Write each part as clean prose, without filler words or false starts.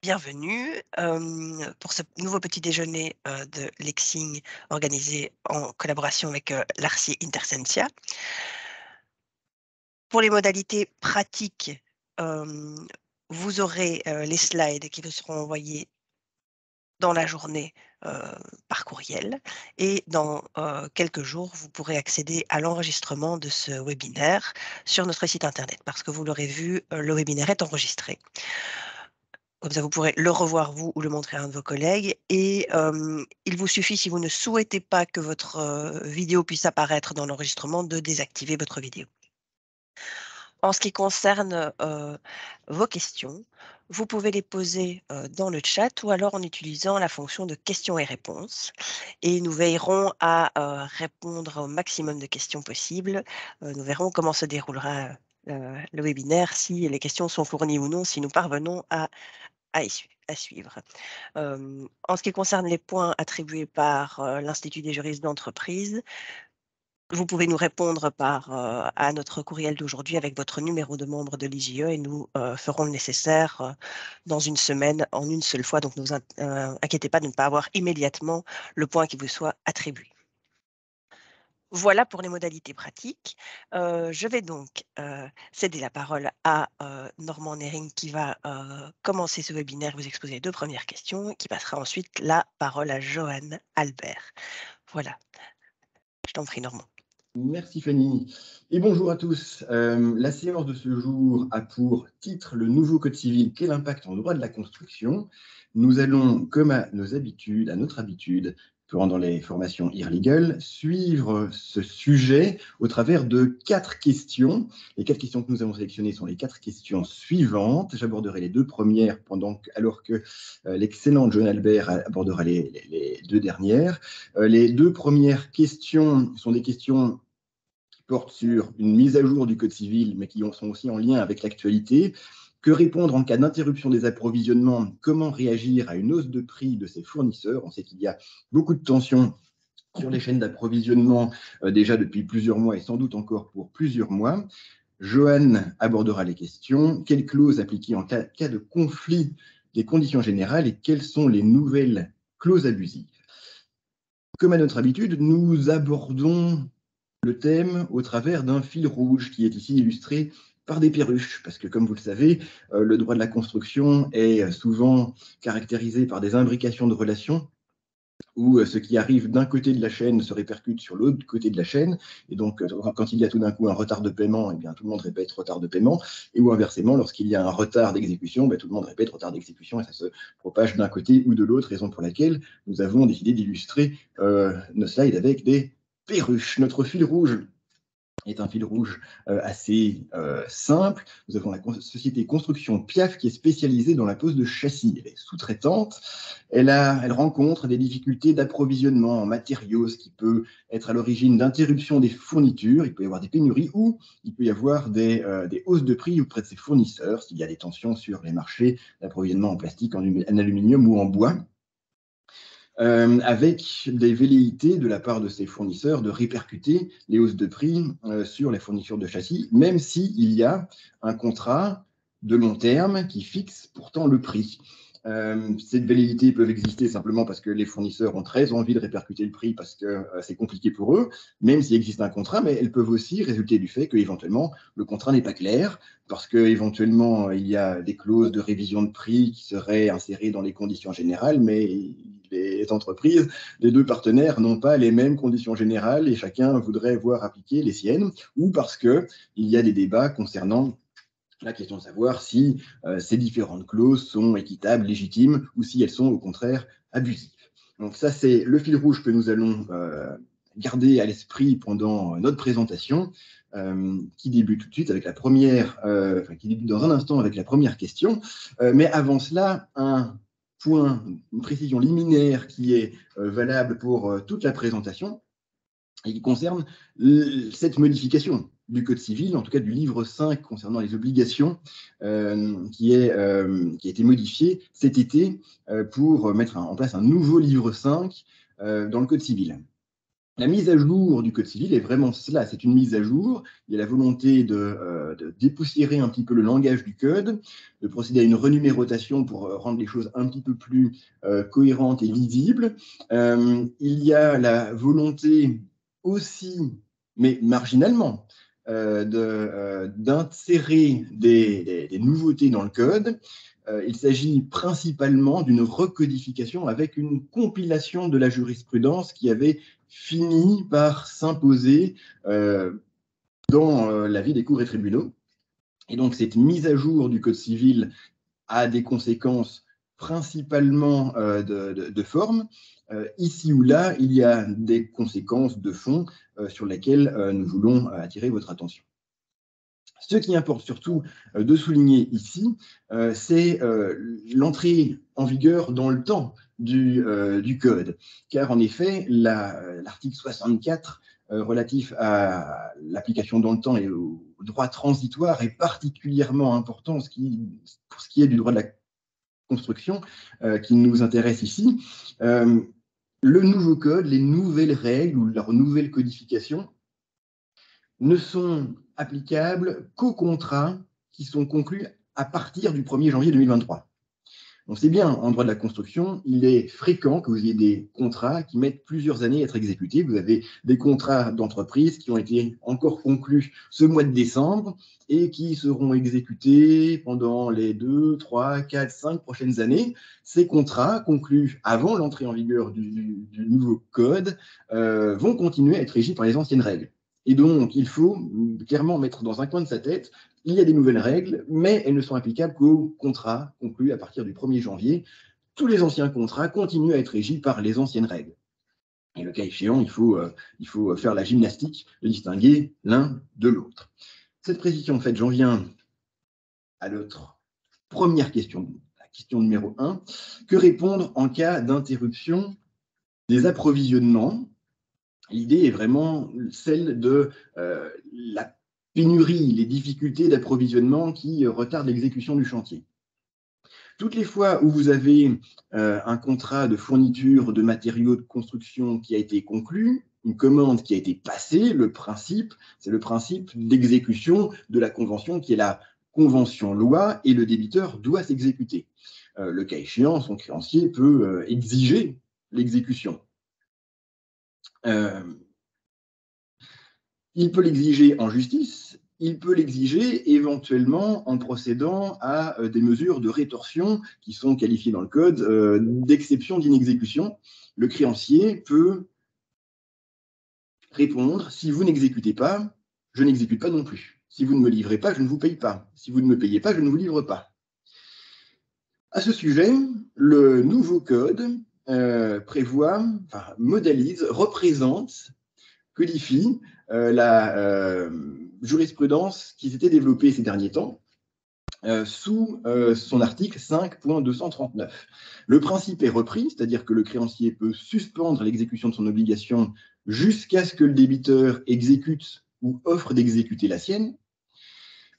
Bienvenue pour ce nouveau petit déjeuner de Lexing organisé en collaboration avec l'Arci Intersentia. Pour les modalités pratiques, euh, vous aurez les slides qui vous seront envoyés dans la journée par courriel et dans quelques jours, vous pourrez accéder à l'enregistrement de ce webinaire sur notre site internet parce que vous l'aurez vu, le webinaire est enregistré. Comme ça, vous pourrez le revoir vous ou le montrer à un de vos collègues. Et il vous suffit, si vous ne souhaitez pas que votre vidéo puisse apparaître dans l'enregistrement, de désactiver votre vidéo. En ce qui concerne vos questions, vous pouvez les poser dans le chat ou alors en utilisant la fonction de questions et réponses. Et nous veillerons à répondre au maximum de questions possibles. Nous verrons comment se déroulera le webinaire, si les questions sont fournies ou non, si nous parvenons à suivre. En ce qui concerne les points attribués par l'Institut des juristes d'entreprise, vous pouvez nous répondre à notre courriel d'aujourd'hui avec votre numéro de membre de l'IJE et nous ferons le nécessaire dans une semaine en une seule fois. Donc ne vous inquiétez pas de ne pas avoir immédiatement le point qui vous soit attribué. Voilà pour les modalités pratiques. Je vais donc céder la parole à Normand Nering qui va commencer ce webinaire, vous exposer les deux premières questions, qui passera ensuite la parole à Johan Albert. Voilà, je t'en prie Normand. Merci Fanny. Et bonjour à tous. La séance de ce jour a pour titre le nouveau Code civil, quel impact en droit de la construction. Nous allons, comme à notre habitude, pendant les formations IRLegal, suivre ce sujet au travers de 4 questions. Les 4 questions que nous avons sélectionnées sont les 4 questions suivantes. J'aborderai les 2 premières alors que l'excellent John Albert abordera les 2 dernières. Les 2 premières questions sont des questions portent sur une mise à jour du Code civil, mais qui sont aussi en lien avec l'actualité. Que répondre en cas d'interruption des approvisionnements? Comment réagir à une hausse de prix de ses fournisseurs? On sait qu'il y a beaucoup de tensions sur les chaînes d'approvisionnement déjà depuis plusieurs mois et sans doute encore pour plusieurs mois. Johan abordera les questions. Quelles clauses appliquer en cas de conflit des conditions générales et quelles sont les nouvelles clauses abusives? Comme à notre habitude, nous abordons le thème au travers d'un fil rouge qui est ici illustré par des perruches, parce que comme vous le savez, le droit de la construction est souvent caractérisé par des imbrications de relations où ce qui arrive d'un côté de la chaîne se répercute sur l'autre côté de la chaîne. Et donc, quand il y a tout d'un coup un retard de paiement, eh bien, tout le monde répète retard de paiement. Et ou inversement, lorsqu'il y a un retard d'exécution, tout le monde répète retard d'exécution et ça se propage d'un côté ou de l'autre, raison pour laquelle nous avons décidé d'illustrer nos slides avec des perruches. Notre fil rouge est un fil rouge assez simple. Nous avons la société Construction Piaf qui est spécialisée dans la pose de châssis. Elle est sous-traitante. Elle rencontre des difficultés d'approvisionnement en matériaux, ce qui peut être à l'origine d'interruptions des fournitures. Il peut y avoir des pénuries ou il peut y avoir des hausses de prix auprès de ses fournisseurs s'il y a des tensions sur les marchés d'approvisionnement en plastique, en aluminium ou en bois. Avec des velléités de la part de ses fournisseurs de répercuter les hausses de prix sur les fournitures de châssis, même s'il y a un contrat de long terme qui fixe pourtant le prix. Ces velléités peuvent exister simplement parce que les fournisseurs ont très envie de répercuter le prix parce que c'est compliqué pour eux, même s'il existe un contrat, mais elles peuvent aussi résulter du fait qu'éventuellement le contrat n'est pas clair, parce qu'éventuellement il y a des clauses de révision de prix qui seraient insérées dans les conditions générales, mais les entreprises, les deux partenaires n'ont pas les mêmes conditions générales et chacun voudrait voir appliquer les siennes, ou parce qu'il y a des débats concernant la question de savoir si ces différentes clauses sont équitables, légitimes, ou si elles sont au contraire abusives. Donc ça, c'est le fil rouge que nous allons garder à l'esprit pendant notre présentation, qui débute tout de suite avec la première, qui débute dans un instant avec la première question. Mais avant cela, un point, une précision liminaire qui est valable pour toute la présentation et qui concerne cette modification du Code civil, en tout cas du livre 5 concernant les obligations, qui a été modifié cet été pour mettre en place un nouveau livre 5 dans le Code civil. La mise à jour du Code civil est vraiment cela, c'est une mise à jour. Il y a la volonté de dépoussiérer un petit peu le langage du code, de procéder à une renumérotation pour rendre les choses un petit peu plus cohérentes et lisibles. Il y a la volonté aussi, mais marginalement, d'insérer des nouveautés dans le code. Il s'agit principalement d'une recodification avec une compilation de la jurisprudence qui avait fini par s'imposer dans la vie des cours et tribunaux. Et donc, cette mise à jour du Code civil a des conséquences principalement de forme. Ici ou là, il y a des conséquences de fond sur lesquelles nous voulons attirer votre attention. Ce qui importe surtout de souligner ici, c'est l'entrée en vigueur dans le temps du code. Car en effet, l'article 64 relatif à l'application dans le temps et au droit transitoire est particulièrement important pour ce qui est du droit de la construction qui nous intéresse ici. Le nouveau code, les nouvelles règles ou leur nouvelle codification ne sont applicables qu'aux contrats qui sont conclus à partir du 1er janvier 2023. On sait bien, en droit de la construction, il est fréquent que vous ayez des contrats qui mettent plusieurs années à être exécutés. Vous avez des contrats d'entreprise qui ont été encore conclus ce mois de décembre et qui seront exécutés pendant les 2, 3, 4, 5 prochaines années. Ces contrats conclus avant l'entrée en vigueur du nouveau code vont continuer à être régis par les anciennes règles. Et donc, il faut clairement mettre dans un coin de sa tête, il y a des nouvelles règles, mais elles ne sont applicables qu'aux contrats conclus à partir du 1er janvier. Tous les anciens contrats continuent à être régis par les anciennes règles. Et le cas échéant, il faut faire la gymnastique de distinguer l'un de l'autre. Cette précision faite, j'en viens à notre première question, la question numéro 1. Que répondre en cas d'interruption des approvisionnements? L'idée est vraiment celle de la pénurie, les difficultés d'approvisionnement qui retardent l'exécution du chantier. Toutes les fois où vous avez un contrat de fourniture de matériaux de construction qui a été conclu, une commande qui a été passée, c'est le principe d'exécution de la convention qui est la convention loi et le débiteur doit s'exécuter. Le cas échéant, son créancier peut exiger l'exécution. Il peut l'exiger en justice, il peut l'exiger éventuellement en procédant à des mesures de rétorsion qui sont qualifiées dans le code d'exception d'inexécution. Le créancier peut répondre: si vous n'exécutez pas, je n'exécute pas non plus. Si vous ne me livrez pas, je ne vous paye pas. Si vous ne me payez pas, je ne vous livre pas. À ce sujet, le nouveau code modélise, représente, codifie la jurisprudence qui s'était développée ces derniers temps sous son article 5.239. Le principe est repris, c'est-à-dire que le créancier peut suspendre l'exécution de son obligation jusqu'à ce que le débiteur exécute ou offre d'exécuter la sienne.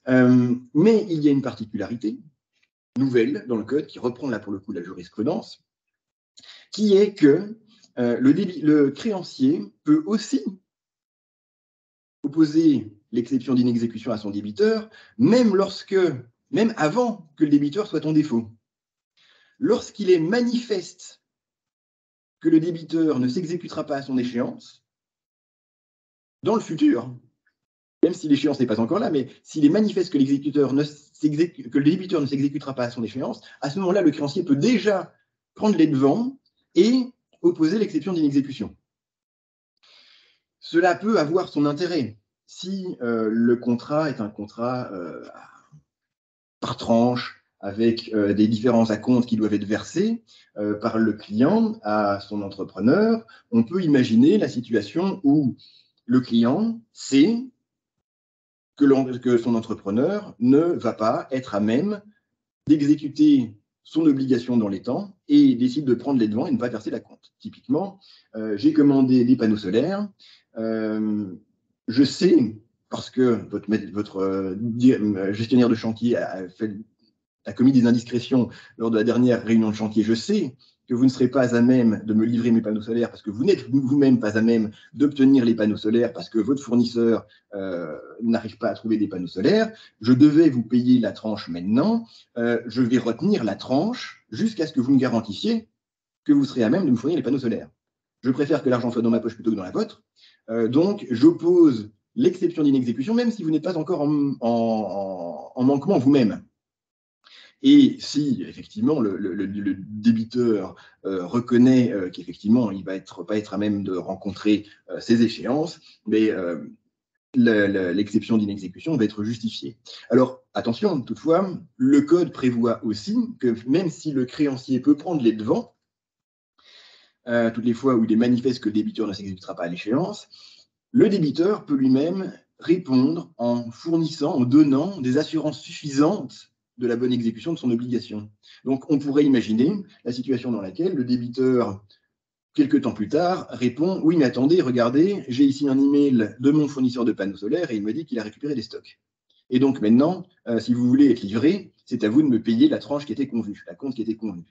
Mais il y a une particularité nouvelle dans le code qui reprend là pour le coup la jurisprudence, qui est que le créancier peut aussi opposer l'exception d'inexécution à son débiteur, même avant que le débiteur soit en défaut. Lorsqu'il est manifeste que le débiteur ne s'exécutera pas à son échéance, dans le futur, même si l'échéance n'est pas encore là, mais s'il est manifeste que le débiteur ne s'exécutera pas à son échéance, à ce moment-là, le créancier peut déjà prendre les devants et opposer l'exception d'inexécution. Cela peut avoir son intérêt si le contrat est un contrat par tranche, avec des différents acomptes qui doivent être versés par le client à son entrepreneur. On peut imaginer la situation où le client sait que son entrepreneur ne va pas être à même d'exécuter son obligation dans les temps et décide de prendre les devants et ne pas verser l'acompte. Typiquement, j'ai commandé des panneaux solaires, je sais, parce que votre gestionnaire de chantier a commis des indiscrétions lors de la dernière réunion de chantier, je sais que vous ne serez pas à même de me livrer mes panneaux solaires parce que vous n'êtes vous-même pas à même d'obtenir les panneaux solaires parce que votre fournisseur n'arrive pas à trouver des panneaux solaires, je devais vous payer la tranche maintenant, je vais retenir la tranche jusqu'à ce que vous me garantissiez que vous serez à même de me fournir les panneaux solaires. Je préfère que l'argent soit dans ma poche plutôt que dans la vôtre. Donc, j'oppose l'exception d'inexécution, même si vous n'êtes pas encore en manquement vous-même. Et si, effectivement, le débiteur reconnaît qu'effectivement, il ne va pas être à même de rencontrer ces échéances, mais l'exception d'inexécution va être justifiée. Alors, attention, toutefois, le code prévoit aussi que même si le créancier peut prendre les devants, toutes les fois où il est manifeste que le débiteur ne s'exécutera pas à l'échéance, le débiteur peut lui-même répondre en fournissant, en donnant des assurances suffisantes de la bonne exécution de son obligation. Donc, on pourrait imaginer la situation dans laquelle le débiteur, quelques temps plus tard, répond « Oui, mais attendez, regardez, j'ai ici un email de mon fournisseur de panneaux solaires et il me dit qu'il a récupéré des stocks. Et donc maintenant, si vous voulez être livré, c'est à vous de me payer la tranche qui était convenue, la compte qui était convenue. »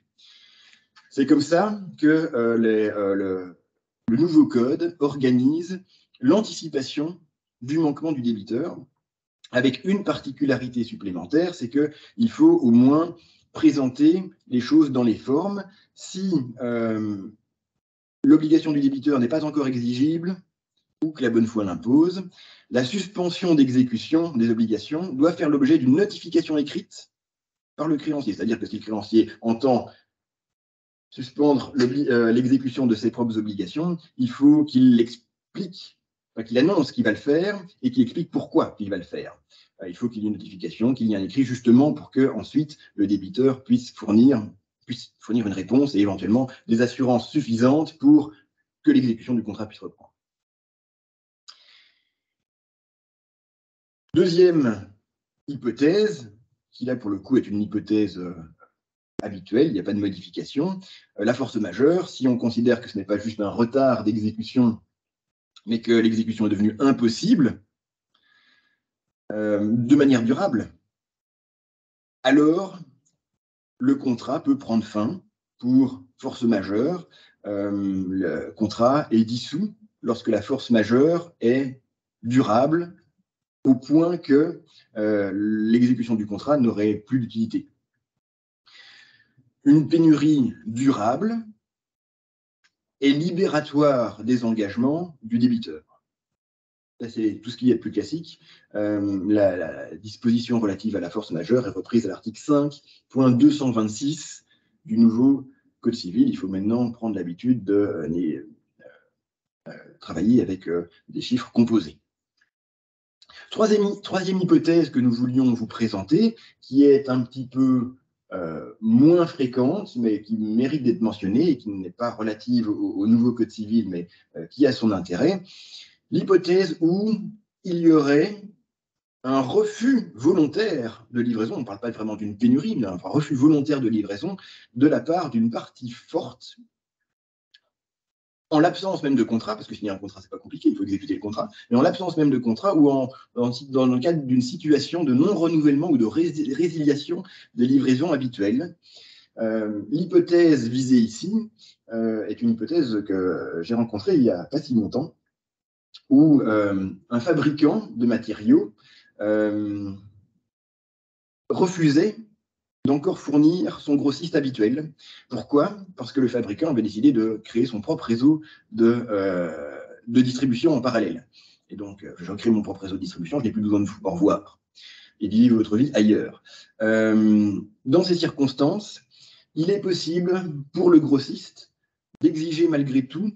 C'est comme ça que le nouveau code organise l'anticipation du manquement du débiteur, avec une particularité supplémentaire, c'est qu'il faut au moins présenter les choses dans les formes. Si l'obligation du débiteur n'est pas encore exigible ou que la bonne foi l'impose, la suspension d'exécution des obligations doit faire l'objet d'une notification écrite par le créancier. C'est-à-dire que si le créancier entend suspendre l'exécution de ses propres obligations, il faut qu'il l'explique, qu'il annonce qu'il va le faire et qu'il explique pourquoi il va le faire. Il faut qu'il y ait une notification, qu'il y ait un écrit, justement pour que ensuite le débiteur puisse fournir une réponse et éventuellement des assurances suffisantes pour que l'exécution du contrat puisse reprendre. Deuxième hypothèse, qui là pour le coup est une hypothèse habituelle, il n'y a pas de modification. La force majeure, si on considère que ce n'est pas juste un retard d'exécution, mais que l'exécution est devenue impossible de manière durable, alors le contrat peut prendre fin pour force majeure. Le contrat est dissous lorsque la force majeure est durable au point que l'exécution du contrat n'aurait plus d'utilité. Une pénurie durable est libératoire des engagements du débiteur. Ça, c'est tout ce qu'il y a de plus classique. La disposition relative à la force majeure est reprise à l'article 5.226 du nouveau Code civil. Il faut maintenant prendre l'habitude de travailler avec des chiffres composés. Troisième hypothèse que nous voulions vous présenter, qui est un petit peu moins fréquente, mais qui mérite d'être mentionnée et qui n'est pas relative au nouveau Code civil, mais qui a son intérêt. L'hypothèse où il y aurait un refus volontaire de livraison, on ne parle pas vraiment d'une pénurie, mais un refus volontaire de livraison de la part d'une partie forte, en l'absence même de contrat, parce que signer un contrat, c'est pas compliqué, il faut exécuter le contrat, mais en l'absence même de contrat ou dans le cadre d'une situation de non-renouvellement ou de résiliation des livraisons habituelles. L'hypothèse visée ici est une hypothèse que j'ai rencontrée il n'y a pas si longtemps, où un fabricant de matériaux refusait d'encore fournir son grossiste habituel. Pourquoi? Parce que le fabricant avait décidé de créer son propre réseau de distribution en parallèle. Et donc, je crée mon propre réseau de distribution, je n'ai plus besoin de vous revoir. Et vivez votre vie ailleurs. Dans ces circonstances, il est possible pour le grossiste d'exiger malgré tout,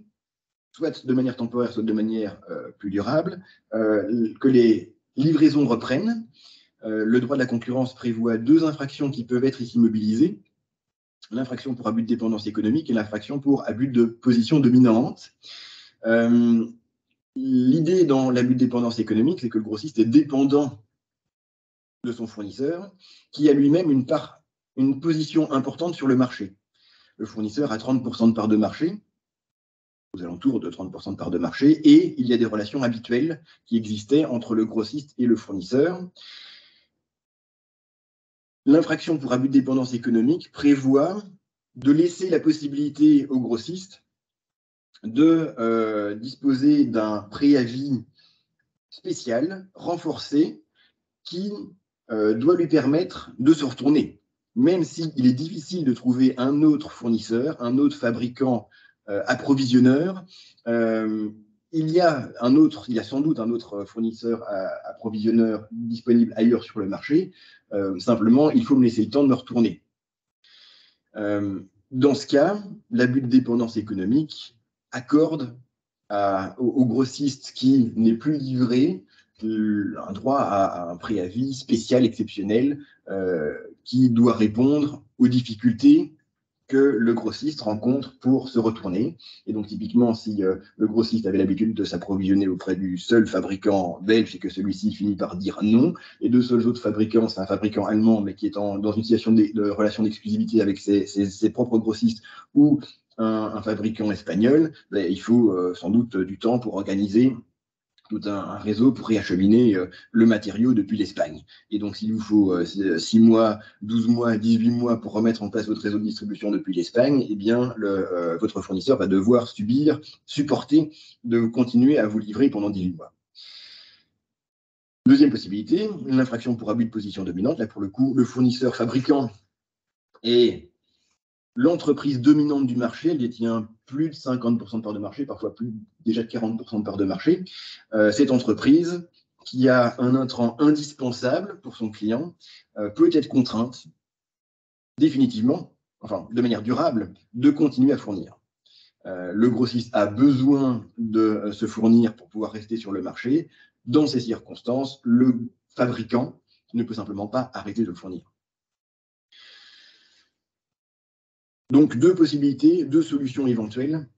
soit de manière temporaire, soit de manière plus durable, que les livraisons reprennent. Le droit de la concurrence prévoit 2 infractions qui peuvent être ici mobilisées. L'infraction pour abus de dépendance économique et l'infraction pour abus de position dominante. L'idée dans l'abus de dépendance économique, c'est que le grossiste est dépendant de son fournisseur, qui a lui-même une position importante sur le marché. Le fournisseur a 30% de part de marché, aux alentours de 30% de part de marché, et il y a des relations habituelles qui existaient entre le grossiste et le fournisseur. L'infraction pour abus de dépendance économique prévoit de laisser la possibilité aux grossistes de disposer d'un préavis spécial, renforcé, qui doit lui permettre de se retourner. Même s'il est difficile de trouver un autre fournisseur, un autre fabricant approvisionneur, il y a sans doute un autre fournisseur approvisionneur disponible ailleurs sur le marché. Simplement, il faut me laisser le temps de me retourner. Dans ce cas, l'abus de dépendance économique accorde au grossiste qui n'est plus livré un droit à un préavis spécial, exceptionnel, qui doit répondre aux difficultés que le grossiste rencontre pour se retourner. Et donc, typiquement, si le grossiste avait l'habitude de s'approvisionner auprès du seul fabricant belge et que celui-ci finit par dire non, les deux seuls autres fabricants, c'est un fabricant allemand, mais qui est dans une situation de relation d'exclusivité avec ses propres grossistes, ou un fabricant espagnol, ben, il faut sans doute du temps pour organiser tout un réseau pour réacheminer le matériau depuis l'Espagne. Et donc, s'il vous faut 6 mois, 12 mois, 18 mois pour remettre en place votre réseau de distribution depuis l'Espagne, eh bien, votre fournisseur va devoir supporter de continuer à vous livrer pendant 18 mois. Deuxième possibilité, l'infraction pour abus de position dominante. Là, pour le coup, le fournisseur fabricant est l'entreprise dominante du marché, elle détient plus de 50% de part de marché, parfois plus déjà de 40% de part de marché. Cette entreprise, qui a un intrant indispensable pour son client, peut être contrainte définitivement, enfin de manière durable, de continuer à fournir. Le grossiste a besoin de se fournir pour pouvoir rester sur le marché. Dans ces circonstances, le fabricant ne peut simplement pas arrêter de le fournir. Donc, deux possibilités, deux solutions éventuelles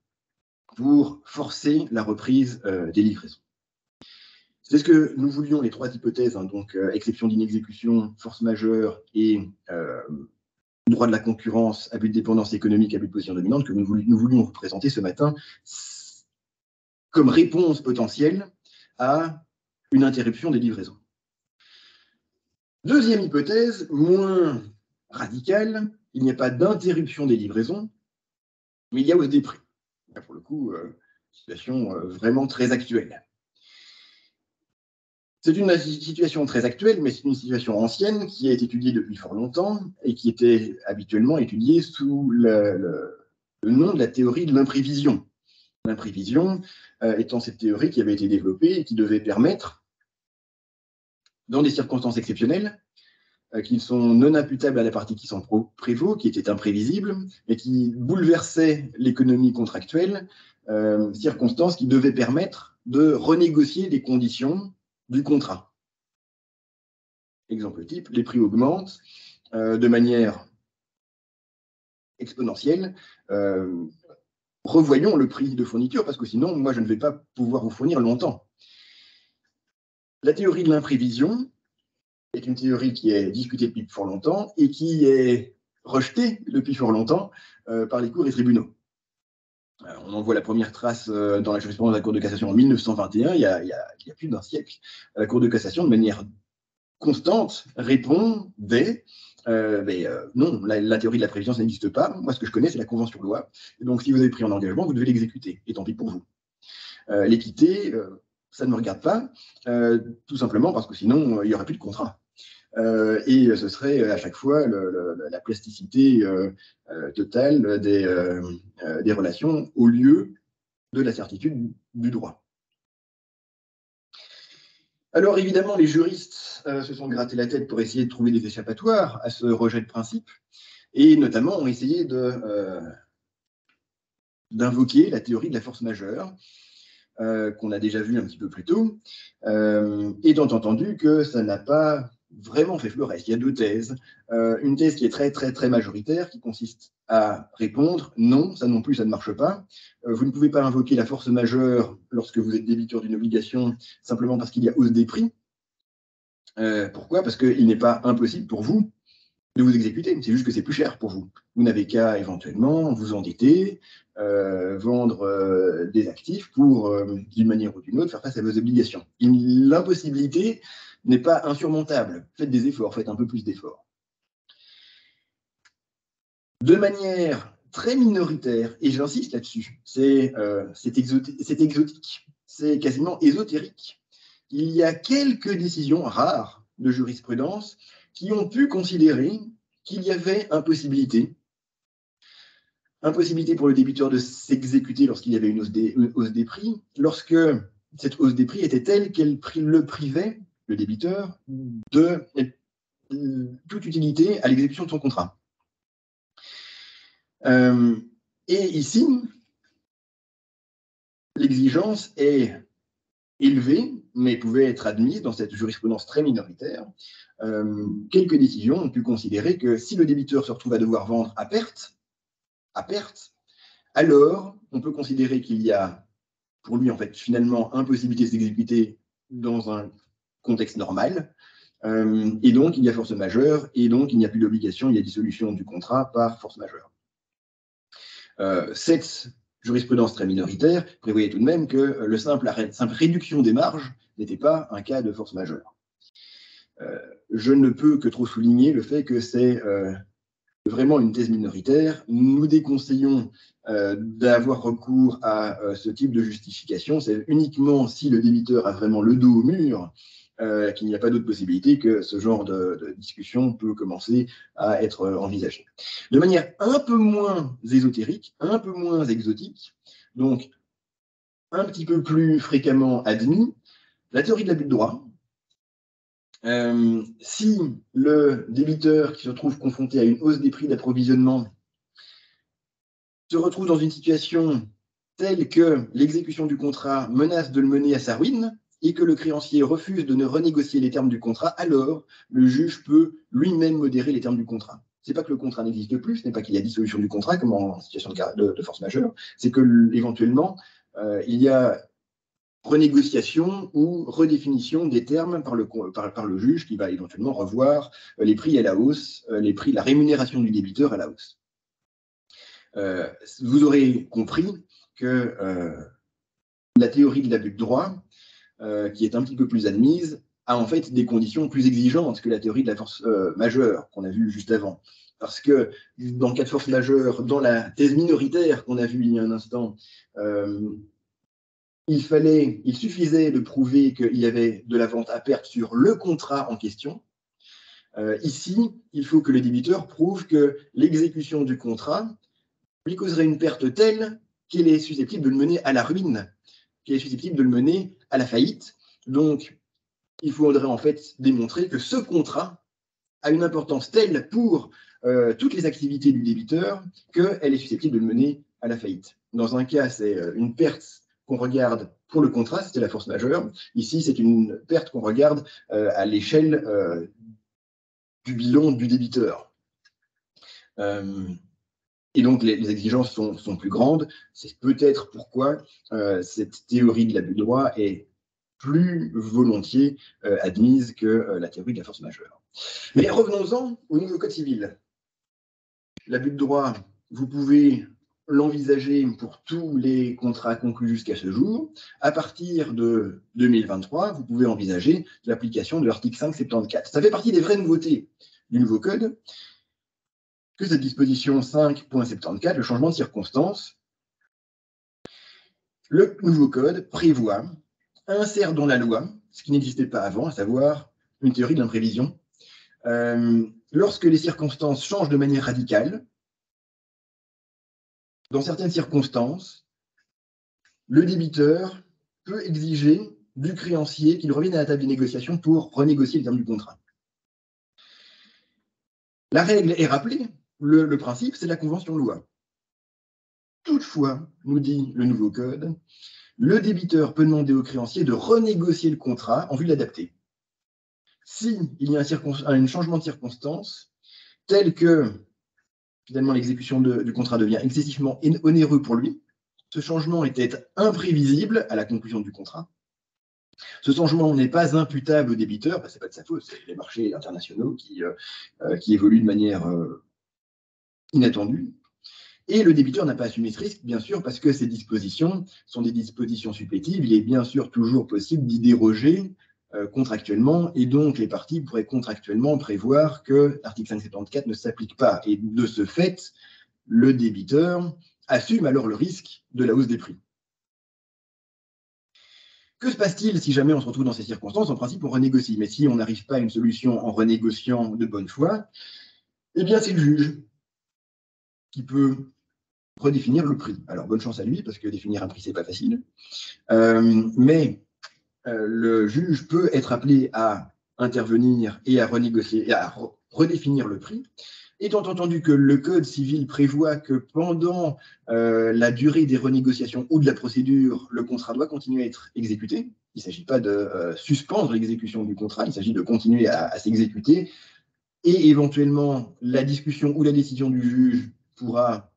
pour forcer la reprise des livraisons. C'est ce que nous voulions, les trois hypothèses, hein, donc exception d'inexécution, force majeure et droit de la concurrence, abus de dépendance économique, abus de position dominante, que nous voulions vous présenter ce matin comme réponse potentielle à une interruption des livraisons. Deuxième hypothèse, moins radicale, il n'y a pas d'interruption des livraisons, mais il y a hausse des prix. Là, pour le coup, situation vraiment très actuelle. C'est une situation très actuelle, mais c'est une situation ancienne qui a été étudiée depuis fort longtemps et qui était habituellement étudiée sous le nom de la théorie de l'imprévision. L'imprévision étant cette théorie qui avait été développée et qui devait permettre, dans des circonstances exceptionnelles, qui sont non imputables à la partie qui s'en prévaut, qui étaient imprévisibles, et qui bouleversaient l'économie contractuelle, circonstances qui devaient permettre de renégocier les conditions du contrat. Exemple type, les prix augmentent de manière exponentielle. Revoyons le prix de fourniture, parce que sinon, moi, je ne vais pas pouvoir vous fournir longtemps. La théorie de l'imprévision est une théorie qui est discutée depuis fort longtemps et qui est rejetée depuis fort longtemps par les cours et tribunaux. On en voit la première trace dans la jurisprudence de la Cour de cassation en 1921, il y a plus d'un siècle. La Cour de cassation, de manière constante, répondait non, la théorie de la prévision, ça n'existe pas. Moi, ce que je connais, c'est la convention de loi. Et donc, si vous avez pris un engagement, vous devez l'exécuter. Et tant pis pour vous. L'équité, ça ne me regarde pas, tout simplement parce que sinon, il n'y aurait plus de contrat. Et ce serait à chaque fois la plasticité totale des relations au lieu de la certitude du droit. Alors évidemment, les juristes se sont grattés la tête pour essayer de trouver des échappatoires à ce rejet de principe, et notamment ont essayé d'invoquer la théorie de la force majeure, qu'on a déjà vu un petit peu plus tôt, étant entendu que ça n'a pas vraiment fait florès. Il y a deux thèses. Une thèse qui est très, très, très majoritaire, qui consiste à répondre non, ça non plus, ça ne marche pas. Vous ne pouvez pas invoquer la force majeure lorsque vous êtes débiteur d'une obligation simplement parce qu'il y a hausse des prix. Pourquoi? Parce qu'il n'est pas impossible pour vous de vous exécuter. C'est juste que c'est plus cher pour vous. Vous n'avez qu'à éventuellement vous endetter, vendre des actifs pour, d'une manière ou d'une autre, faire face à vos obligations. L'impossibilité n'est pas insurmontable. Faites des efforts, faites un peu plus d'efforts. De manière très minoritaire, et j'insiste là-dessus, c'est exotique, c'est quasiment ésotérique. Il y a quelques décisions rares de jurisprudence qui ont pu considérer qu'il y avait impossibilité pour le débiteur de s'exécuter lorsqu'il y avait une hausse des prix, lorsque cette hausse des prix était telle qu'elle le privait, le débiteur, de toute utilité à l'exécution de son contrat. Et ici, l'exigence est élevée, mais pouvait être admise dans cette jurisprudence très minoritaire. Quelques décisions ont pu considérer que si le débiteur se retrouve à devoir vendre à perte, alors on peut considérer qu'il y a pour lui en fait finalement impossibilité de s'exécuter dans un contexte normal, et donc il y a force majeure, et donc il n'y a plus d'obligation, il y a dissolution du contrat par force majeure. Cette jurisprudence très minoritaire prévoyait tout de même que la simple réduction des marges n'était pas un cas de force majeure. Je ne peux que trop souligner le fait que c'est vraiment une thèse minoritaire. Nous déconseillons d'avoir recours à ce type de justification. C'est uniquement si le débiteur a vraiment le dos au mur qu'il n'y a pas d'autre possibilité que ce genre de discussion peut commencer à être envisagé. De manière un peu moins ésotérique, un peu moins exotique, donc un petit peu plus fréquemment admis, la théorie de l'abus de droit. Si le débiteur qui se trouve confronté à une hausse des prix d'approvisionnement se retrouve dans une situation telle que l'exécution du contrat menace de le mener à sa ruine et que le créancier refuse de ne renégocier les termes du contrat, alors le juge peut lui-même modérer les termes du contrat. Ce n'est pas que le contrat n'existe plus, ce n'est pas qu'il y a dissolution du contrat comme en situation de force majeure, c'est que éventuellement il y a renégociation ou redéfinition des termes par le juge qui va éventuellement revoir les prix à la hausse, la rémunération du débiteur à la hausse. Vous aurez compris que la théorie de l'abus de droit, qui est un petit peu plus admise, a en fait des conditions plus exigeantes que la théorie de la force majeure qu'on a vue juste avant. Parce que dans le cas de force majeure, dans la thèse minoritaire qu'on a vue il y a un instant, il suffisait de prouver qu'il y avait de la vente à perte sur le contrat en question. Ici, il faut que le débiteur prouve que l'exécution du contrat lui causerait une perte telle qu'elle est susceptible de le mener à la ruine, qu'elle est susceptible de le mener à la faillite. Donc, il faudrait en fait démontrer que ce contrat a une importance telle pour toutes les activités du débiteur qu'elle est susceptible de le mener à la faillite. Dans un cas, c'est une perte qu'on regarde pour le contrat, c'était la force majeure. Ici, c'est une perte qu'on regarde à l'échelle du bilan du débiteur. Et donc, les exigences sont plus grandes. C'est peut-être pourquoi cette théorie de l'abus de droit est plus volontiers admise que la théorie de la force majeure. Mais revenons-en au nouveau code civil. L'abus de droit, vous pouvez l'envisager pour tous les contrats conclus jusqu'à ce jour. À partir de 2023, vous pouvez envisager l'application de l'article 574. Ça fait partie des vraies nouveautés du nouveau code, que cette disposition 5.74, le changement de circonstances, le nouveau code prévoit, insère dans la loi, ce qui n'existait pas avant, à savoir une théorie de l'imprévision. Lorsque les circonstances changent de manière radicale, dans certaines circonstances, le débiteur peut exiger du créancier qu'il revienne à la table des négociations pour renégocier les termes du contrat. La règle est rappelée, le principe, c'est la convention loi. Toutefois, nous dit le nouveau code, le débiteur peut demander au créancier de renégocier le contrat en vue de l'adapter. S'il y a un changement de circonstance tel que finalement l'exécution du contrat devient excessivement onéreux pour lui, ce changement était imprévisible à la conclusion du contrat, ce changement n'est pas imputable au débiteur, ce n'est pas de sa faute, c'est les marchés internationaux qui évoluent de manière inattendue. Et le débiteur n'a pas assumé ce risque, bien sûr, parce que ces dispositions sont des dispositions supplétives. Il est bien sûr toujours possible d'y déroger contractuellement, et donc les parties pourraient contractuellement prévoir que l'article 574 ne s'applique pas. Et de ce fait, le débiteur assume alors le risque de la hausse des prix. Que se passe-t-il si jamais on se retrouve dans ces circonstances? En principe, on renégocie. Mais si on n'arrive pas à une solution en renégociant de bonne foi, eh bien, c'est le juge qui peut redéfinir le prix. Alors, bonne chance à lui, parce que définir un prix, c'est pas facile. Mais le juge peut être appelé à intervenir et à renégocier et à redéfinir le prix. Étant entendu que le Code civil prévoit que pendant la durée des renégociations ou de la procédure, le contrat doit continuer à être exécuté. Il ne s'agit pas de suspendre l'exécution du contrat, il s'agit de continuer à s'exécuter. Et éventuellement, la discussion ou la décision du juge pourra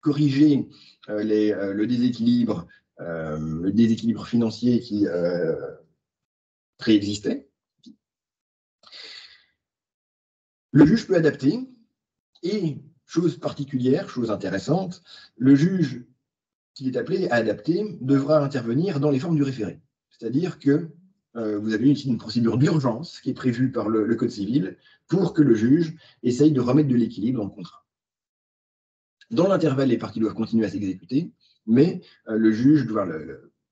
corriger le déséquilibre financier qui préexistait. Le juge peut adapter, et chose particulière, chose intéressante, le juge qui est appelé à adapter devra intervenir dans les formes du référé. C'est-à-dire que vous avez une procédure d'urgence qui est prévue par le Code civil pour que le juge essaye de remettre de l'équilibre dans le contrat. Dans l'intervalle, les parties doivent continuer à s'exécuter, mais le juge doit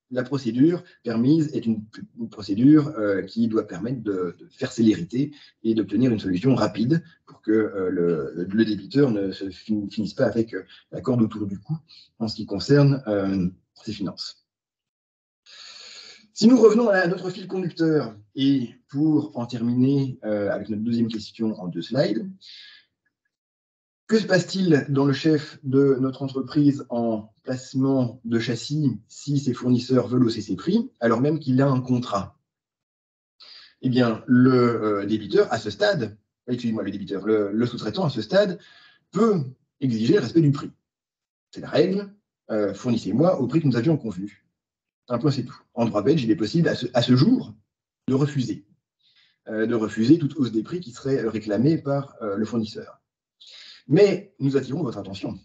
la procédure permise est une procédure qui doit permettre de faire célérité et d'obtenir une solution rapide pour que le débiteur ne finisse pas avec la corde autour du cou en ce qui concerne ses finances. Si nous revenons à notre fil conducteur, et pour en terminer avec notre deuxième question en 2 slides, que se passe-t-il dans le chef de notre entreprise en placement de châssis si ses fournisseurs veulent hausser ses prix, alors même qu'il a un contrat? Eh bien, le débiteur, à ce stade, excusez-moi, le débiteur, le sous-traitant, à ce stade, peut exiger le respect du prix. C'est la règle, fournissez-moi au prix que nous avions convenu. Un point, c'est tout. En droit belge, il est possible, à ce jour, de refuser toute hausse des prix qui serait réclamée par le fournisseur. Mais nous attirons votre attention.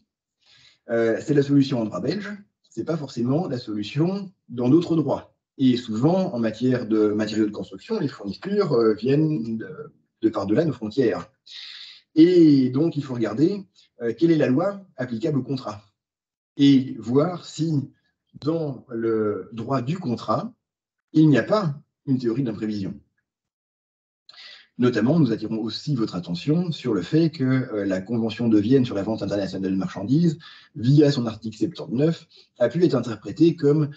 C'est la solution en droit belge, ce n'est pas forcément la solution dans d'autres droits. Et souvent, en matière de matériaux de construction, les fournitures viennent de par-delà nos frontières. Et donc, il faut regarder quelle est la loi applicable au contrat et voir si, dans le droit du contrat, il n'y a pas une théorie d'imprévision. Notamment, nous attirons aussi votre attention sur le fait que la Convention de Vienne sur la vente internationale de marchandises, via son article 79, a pu être interprétée comme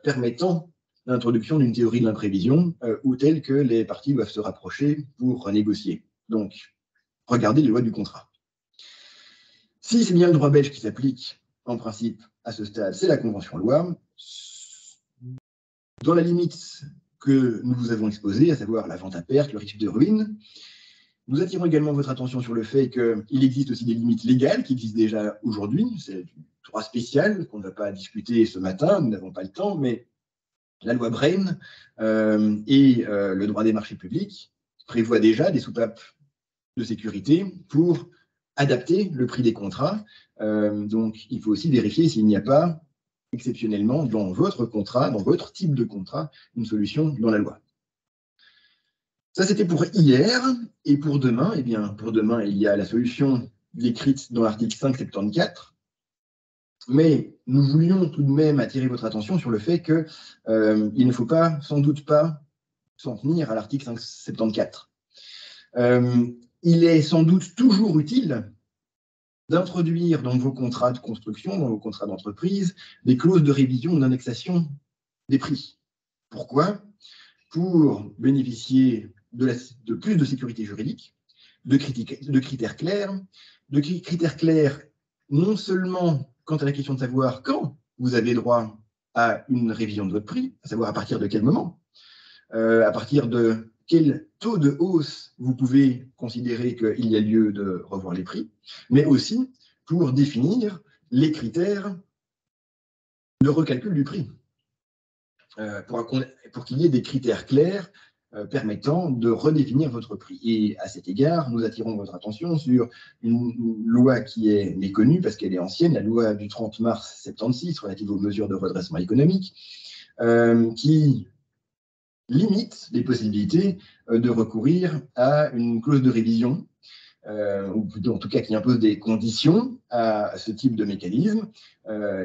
permettant l'introduction d'une théorie de l'imprévision ou telle que les parties doivent se rapprocher pour négocier. Donc, regardez les lois du contrat. Si c'est bien le droit belge qui s'applique, en principe, à ce stade, c'est la Convention-loi. Dans la limite que nous vous avons exposé, à savoir la vente à perte, le risque de ruine. Nous attirons également votre attention sur le fait qu'il existe aussi des limites légales qui existent déjà aujourd'hui. C'est du droit spécial qu'on ne va pas discuter ce matin, nous n'avons pas le temps, mais la loi Brain et le droit des marchés publics prévoient déjà des soupapes de sécurité pour adapter le prix des contrats. Donc, il faut aussi vérifier s'il n'y a pas exceptionnellement dans votre contrat, dans votre type de contrat, une solution dans la loi. Ça, c'était pour hier. Et pour demain, eh bien, pour demain, il y a la solution décrite dans l'article 574. Mais nous voulions tout de même attirer votre attention sur le fait qu'il ne faut pas, sans doute pas, s'en tenir à l'article 574. Il est sans doute toujours utile d'introduire dans vos contrats de construction, dans vos contrats d'entreprise, des clauses de révision ou d'indexation des prix. Pourquoi? Pour bénéficier de plus de sécurité juridique, de critères clairs non seulement quant à la question de savoir quand vous avez droit à une révision de votre prix, à savoir à partir de quel moment, à partir de quel taux de hausse vous pouvez considérer qu'il y a lieu de revoir les prix, mais aussi pour définir les critères de recalcul du prix, pour qu'il y ait des critères clairs permettant de redéfinir votre prix. Et à cet égard, nous attirons votre attention sur une loi qui est méconnue parce qu'elle est ancienne, la loi du 30 mars 76 relative aux mesures de redressement économique, qui limite les possibilités de recourir à une clause de révision ou plutôt en tout cas qui impose des conditions à ce type de mécanisme,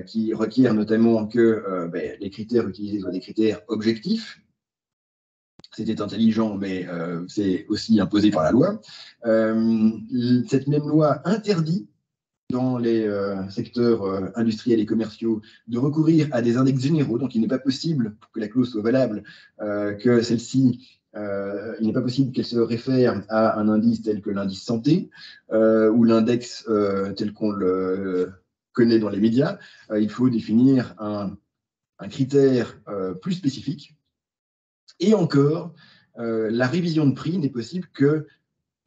qui requiert notamment que les critères utilisés soient des critères objectifs. C'était intelligent, mais c'est aussi imposé par la loi. Cette même loi interdit dans les secteurs industriels et commerciaux de recourir à des index généraux. Donc, il n'est pas possible, pour que la clause soit valable, que celle-ci, il n'est pas possible qu'elle se réfère à un indice tel que l'indice santé ou l'index tel qu'on le connaît dans les médias. Il faut définir un critère plus spécifique. Et encore, la révision de prix n'est possible que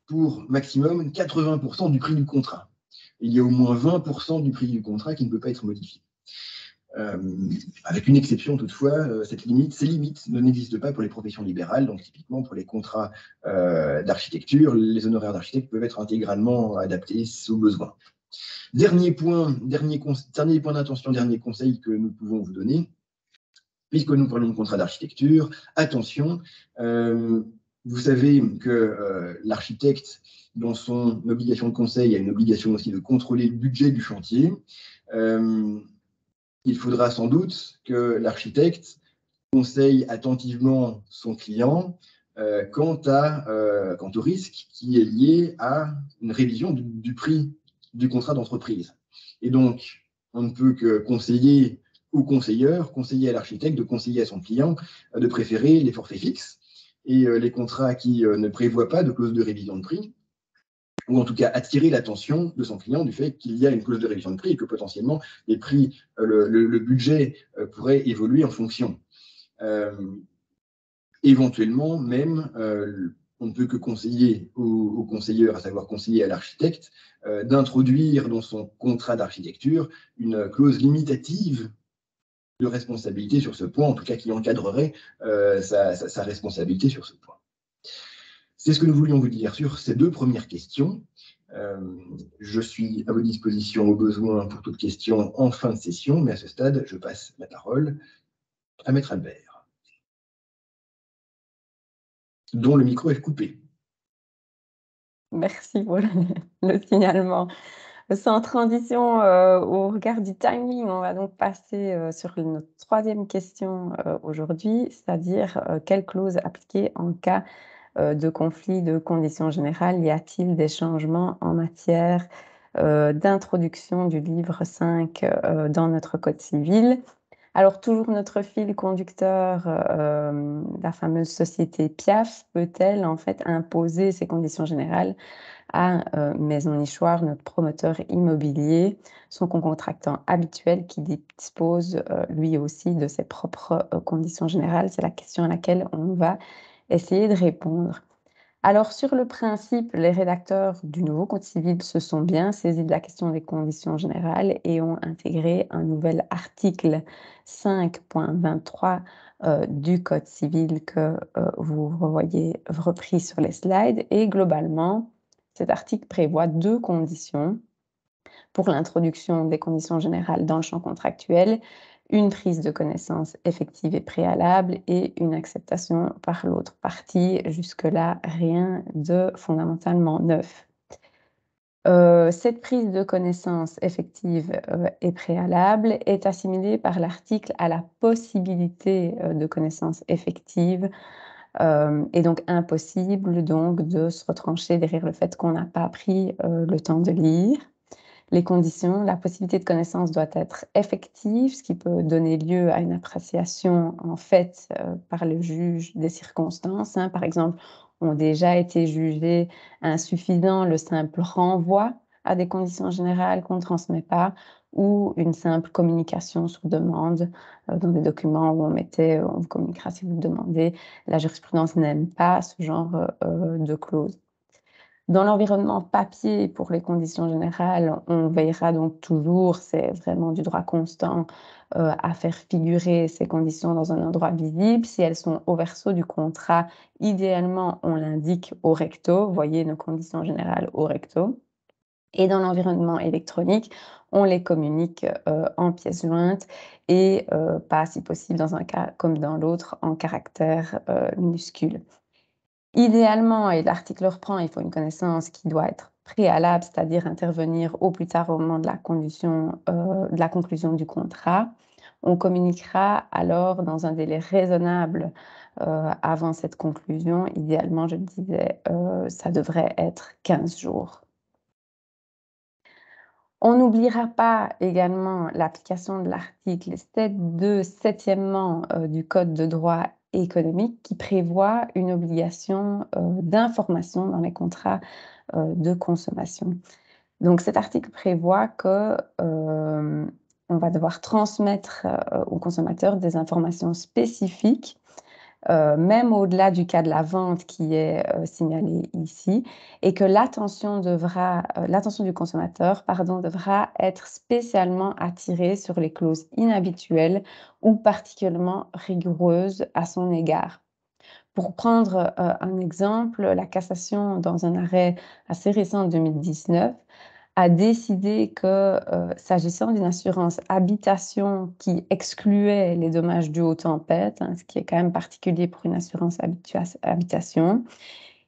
pour maximum 80% du prix du contrat. Il y a au moins 20% du prix du contrat qui ne peut pas être modifié. Avec une exception toutefois, ces limites n'existent pas pour les professions libérales, donc typiquement pour les contrats d'architecture, les honoraires d'architecte peuvent être intégralement adaptés sous besoin. Dernier point d'attention, dernier conseil que nous pouvons vous donner, puisque nous parlons de contrat d'architecture, attention, vous savez que l'architecte, dans son obligation de conseil, a une obligation aussi de contrôler le budget du chantier. Il faudra sans doute que l'architecte conseille attentivement son client quant au risque qui est lié à une révision du prix du contrat d'entreprise. Et donc, on ne peut que conseiller conseiller à l'architecte de conseiller à son client de préférer les forfaits fixes et les contrats qui ne prévoient pas de clause de révision de prix, ou en tout cas attirer l'attention de son client du fait qu'il y a une clause de révision de prix et que potentiellement les prix, le budget pourrait évoluer en fonction. Éventuellement, même, on ne peut que conseiller au conseilleur, à savoir conseiller à l'architecte, d'introduire dans son contrat d'architecture une clause limitative de responsabilité sur ce point, en tout cas qui encadrerait sa responsabilité sur ce point. C'est ce que nous voulions vous dire sur ces deux premières questions. Je suis à vos dispositions au besoin pour toute question en fin de session, mais à ce stade, je passe la parole à Maître Albert, dont le micro est coupé. Merci pour le signalement. Sans transition, au regard du timing, on va donc passer sur notre troisième question aujourd'hui, c'est-à-dire quelle clause appliquer en cas de conflit de conditions générales? Y a-t-il des changements en matière d'introduction du livre 5 dans notre Code civil? Alors, toujours notre fil conducteur, la fameuse société PIAF peut-elle en fait imposer ces conditions générales à Maisons Nichoir, notre promoteur immobilier, son contractant habituel qui dispose lui aussi de ses propres conditions générales? C'est la question à laquelle on va essayer de répondre. Alors, sur le principe, les rédacteurs du nouveau Code civil se sont bien saisis de la question des conditions générales et ont intégré un nouvel article 5.23 du Code civil que vous revoyez repris sur les slides. Et globalement, cet article prévoit deux conditions pour l'introduction des conditions générales dans le champ contractuel: une prise de connaissance effective et préalable et une acceptation par l'autre partie. Jusque-là, rien de fondamentalement neuf. Cette prise de connaissance effective et préalable est assimilée par l'article à la possibilité de connaissance effective et donc impossible donc de se retrancher derrière le fait qu'on n'a pas pris le temps de lire. Les conditions, la possibilité de connaissance doit être effective, ce qui peut donner lieu à une appréciation en fait par le juge des circonstances. Par exemple, ont déjà été jugés insuffisant le simple renvoi à des conditions générales qu'on ne transmet pas, ou une simple communication sur demande dans des documents où on mettait on vous communiquera si vous le demandez. La jurisprudence n'aime pas ce genre de clause. Dans l'environnement papier, pour les conditions générales, on veillera donc toujours, c'est vraiment du droit constant, à faire figurer ces conditions dans un endroit visible. Si elles sont au verso du contrat, idéalement, on l'indique au recto. Voyez nos conditions générales au recto. Et dans l'environnement électronique, on les communique en pièces jointes et pas, si possible, dans un cas comme dans l'autre, en caractères minuscules. Idéalement, et l'article reprend, il faut une connaissance qui doit être préalable, c'est-à-dire intervenir au plus tard au moment de la conclusion du contrat. On communiquera alors dans un délai raisonnable avant cette conclusion. Idéalement, je le disais, ça devrait être 15 jours. On n'oubliera pas également l'application de l'article 7.2 septièmement du Code de droit économique qui prévoit une obligation d'information dans les contrats de consommation. Donc cet article prévoit que on va devoir transmettre aux consommateurs des informations spécifiques même au-delà du cas de la vente qui est signalé ici, et que l'attention du consommateur devra être spécialement attirée sur les clauses inhabituelles ou particulièrement rigoureuses à son égard. Pour prendre un exemple, la cassation, dans un arrêt assez récent de 2019, a décidé que, s'agissant d'une assurance habitation qui excluait les dommages dus aux tempêtes, ce qui est quand même particulier pour une assurance habitation,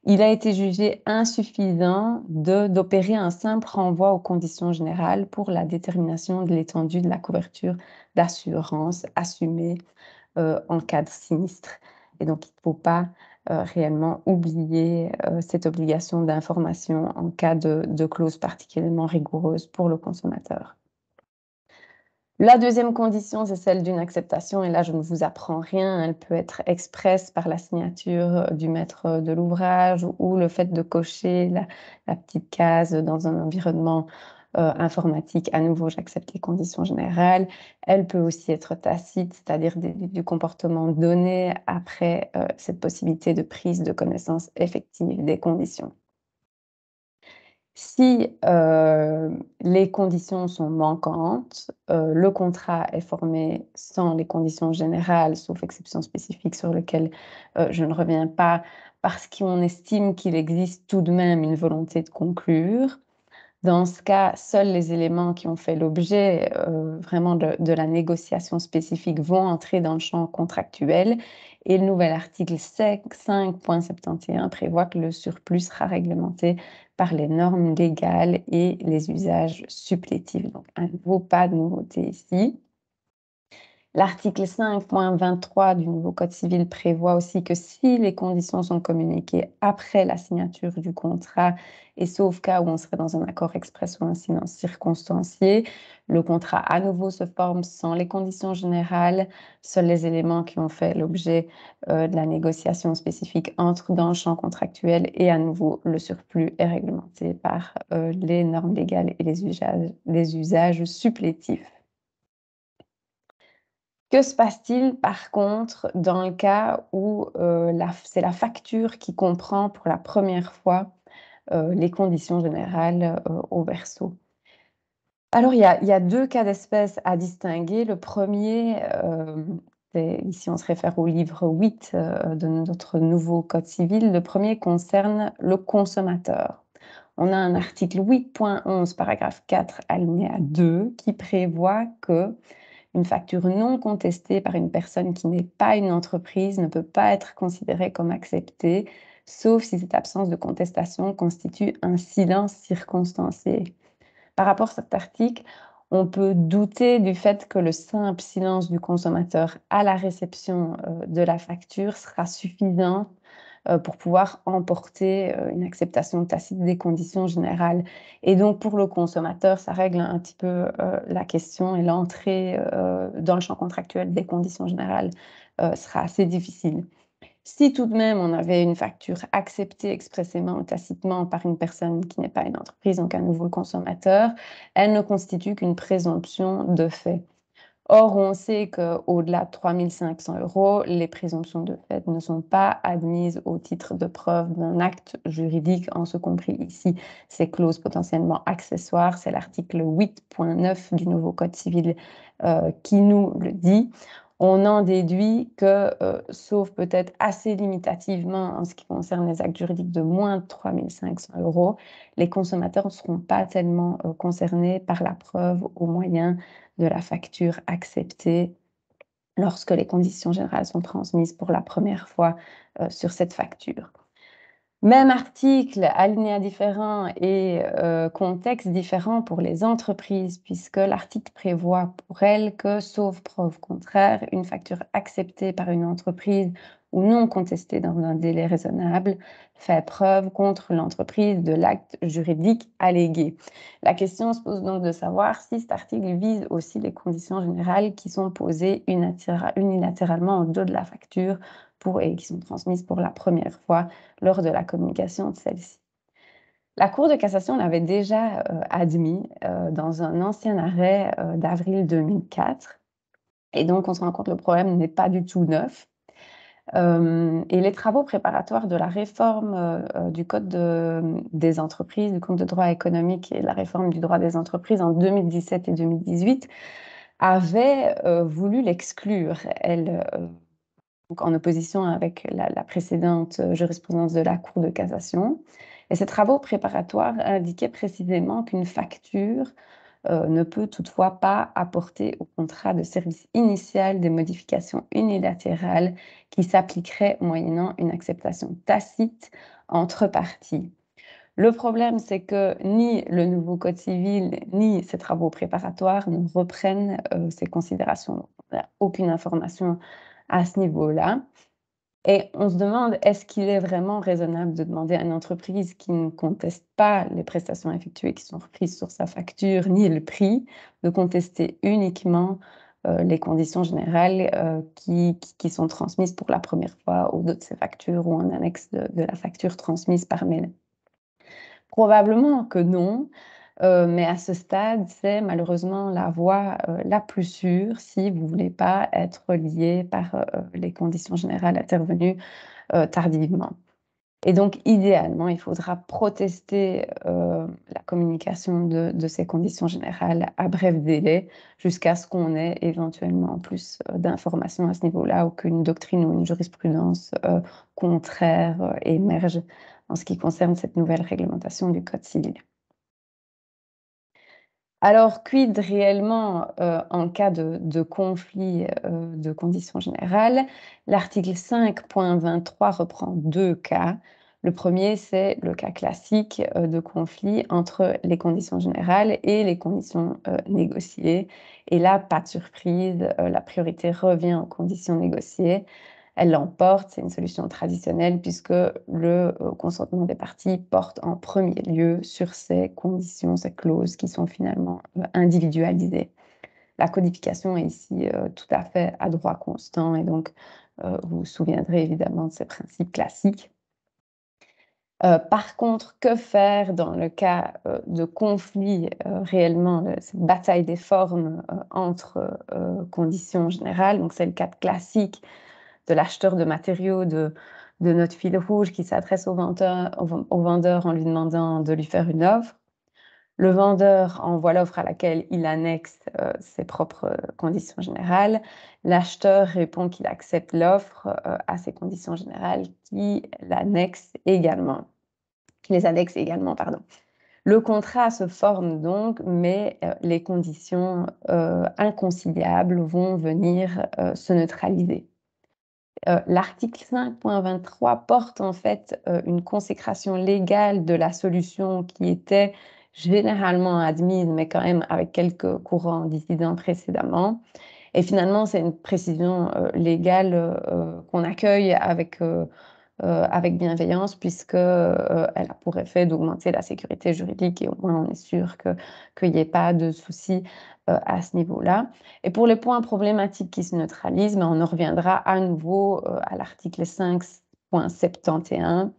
il a été jugé insuffisant d'opérer un simple renvoi aux conditions générales pour la détermination de l'étendue de la couverture d'assurance assumée en cas de sinistre. Et donc, il ne faut pas réellement oublier cette obligation d'information en cas de clause particulièrement rigoureuse pour le consommateur. La deuxième condition, c'est celle d'une acceptation, et là, je ne vous apprends rien. Elle peut être expresse par la signature du maître de l'ouvrage ou le fait de cocher la petite case dans un environnement informatique. À nouveau, j'accepte les conditions générales. Elle peut aussi être tacite, c'est-à-dire du comportement donné après cette possibilité de prise de connaissance effective des conditions. Si les conditions sont manquantes, le contrat est formé sans les conditions générales, sauf exception spécifique sur lesquelles je ne reviens pas, parce qu'on estime qu'il existe tout de même une volonté de conclure. Dans ce cas, seuls les éléments qui ont fait l'objet vraiment de la négociation spécifique vont entrer dans le champ contractuel, et le nouvel article 5.71 prévoit que le surplus sera réglementé par les normes légales et les usages supplétifs. Donc, à nouveau, pas de nouveauté ici. L'article 5.23 du nouveau Code civil prévoit aussi que si les conditions sont communiquées après la signature du contrat, et sauf cas où on serait dans un accord express ou un silence circonstancié, le contrat à nouveau se forme sans les conditions générales. Seuls les éléments qui ont fait l'objet de la négociation spécifique entrent dans le champ contractuel, et à nouveau, le surplus est réglementé par les normes légales et les usages supplétifs. Que se passe-t-il par contre dans le cas où c'est la facture qui comprend pour la première fois les conditions générales au verso? Alors il y a deux cas d'espèce à distinguer. Le premier, ici on se réfère au livre 8 de notre nouveau Code civil. Le premier concerne le consommateur. On a un article 8.11, paragraphe 4, alinéa 2, qui prévoit que une facture non contestée par une personne qui n'est pas une entreprise ne peut pas être considérée comme acceptée, sauf si cette absence de contestation constitue un silence circonstancié. Par rapport à cet article, on peut douter du fait que le simple silence du consommateur à la réception de la facture sera suffisant pour pouvoir emporter une acceptation tacite des conditions générales. Et donc, pour le consommateur, ça règle un petit peu la question, et l'entrée dans le champ contractuel des conditions générales sera assez difficile. Si tout de même on avait une facture acceptée expressément ou tacitement par une personne qui n'est pas une entreprise, donc à nouveau le consommateur, elle ne constitue qu'une présomption de fait. Or, on sait qu'au-delà de 3 500 €, les présomptions de fait ne sont pas admises au titre de preuve d'un acte juridique, en ce compris ici ces clauses potentiellement accessoires. C'est l'article 8.9 du nouveau Code civil qui nous le dit. On en déduit que, sauf peut-être assez limitativement en ce qui concerne les actes juridiques de moins de 3 500 €, les consommateurs ne seront pas tellement concernés par la preuve au moyen de la facture acceptée lorsque les conditions générales sont transmises pour la première fois sur cette facture. Même article, alinéa différent et contexte différent pour les entreprises, puisque l'article prévoit pour elles que, sauf preuve contraire, une facture acceptée par une entreprise ou non contestée dans un délai raisonnable fait preuve contre l'entreprise de l'acte juridique allégué. La question se pose donc de savoir si cet article vise aussi les conditions générales qui sont posées unilatéralement au dos de la facture et qui sont transmises pour la première fois lors de la communication de celle-ci. La Cour de cassation l'avait déjà admis dans un ancien arrêt d'avril 2004. Et donc, on se rend compte que le problème n'est pas du tout neuf. Et les travaux préparatoires de la réforme du Code des entreprises, du Code de droit économique et de la réforme du droit des entreprises en 2017 et 2018 avaient voulu l'exclure. Donc en opposition avec la précédente jurisprudence de la Cour de cassation. Et ces travaux préparatoires indiquaient précisément qu'une facture ne peut toutefois pas apporter au contrat de service initial des modifications unilatérales qui s'appliqueraient moyennant une acceptation tacite entre parties. Le problème, c'est que ni le nouveau Code civil, ni ces travaux préparatoires ne reprennent ces considérations. On n'a aucune information à ce niveau-là. Et on se demande, est-ce qu'il est vraiment raisonnable de demander à une entreprise qui ne conteste pas les prestations effectuées qui sont reprises sur sa facture, ni le prix, de contester uniquement les conditions générales qui sont transmises pour la première fois au dos de ces factures ou en annexe de la facture transmise par mail? Probablement que non, mais à ce stade, c'est malheureusement la voie la plus sûre si vous ne voulez pas être lié par les conditions générales intervenues tardivement. Et donc, idéalement, il faudra protester la communication de ces conditions générales à bref délai jusqu'à ce qu'on ait éventuellement plus d'informations à ce niveau-là ou qu'une doctrine ou une jurisprudence contraire émerge en ce qui concerne cette nouvelle réglementation du Code civil. Alors, quid réellement en cas de conflit de conditions générales? L'article 5.23 reprend 2 cas. Le premier, c'est le cas classique de conflit entre les conditions générales et les conditions négociées. Et là, pas de surprise, la priorité revient aux conditions négociées. Elle l'emporte, c'est une solution traditionnelle puisque le consentement des parties porte en premier lieu sur ces conditions, ces clauses qui sont finalement individualisées. La codification est ici tout à fait à droit constant et donc vous vous souviendrez évidemment de ces principes classiques. Par contre, que faire dans le cas de conflit réellement, cette bataille des formes entre conditions générales? Donc c'est le cas classique de l'acheteur de matériaux de notre fil rouge qui s'adresse au vendeur en lui demandant de lui faire une offre. Le vendeur envoie l'offre à laquelle il annexe ses propres conditions générales. L'acheteur répond qu'il accepte l'offre à ses conditions générales qui les annexe également, pardon. Le contrat se forme donc, mais les conditions inconciliables vont venir se neutraliser. L'article 5.23 porte en fait une consécration légale de la solution qui était généralement admise, mais quand même avec quelques courants dissidents précédemment. Et finalement, c'est une précision légale qu'on accueille avec bienveillance puisqu'elle a pour effet d'augmenter la sécurité juridique et au moins on est sûr qu'il n'y ait pas de soucis à ce niveau-là. Et pour les points problématiques qui se neutralisent, on en reviendra à nouveau à l'article 5.71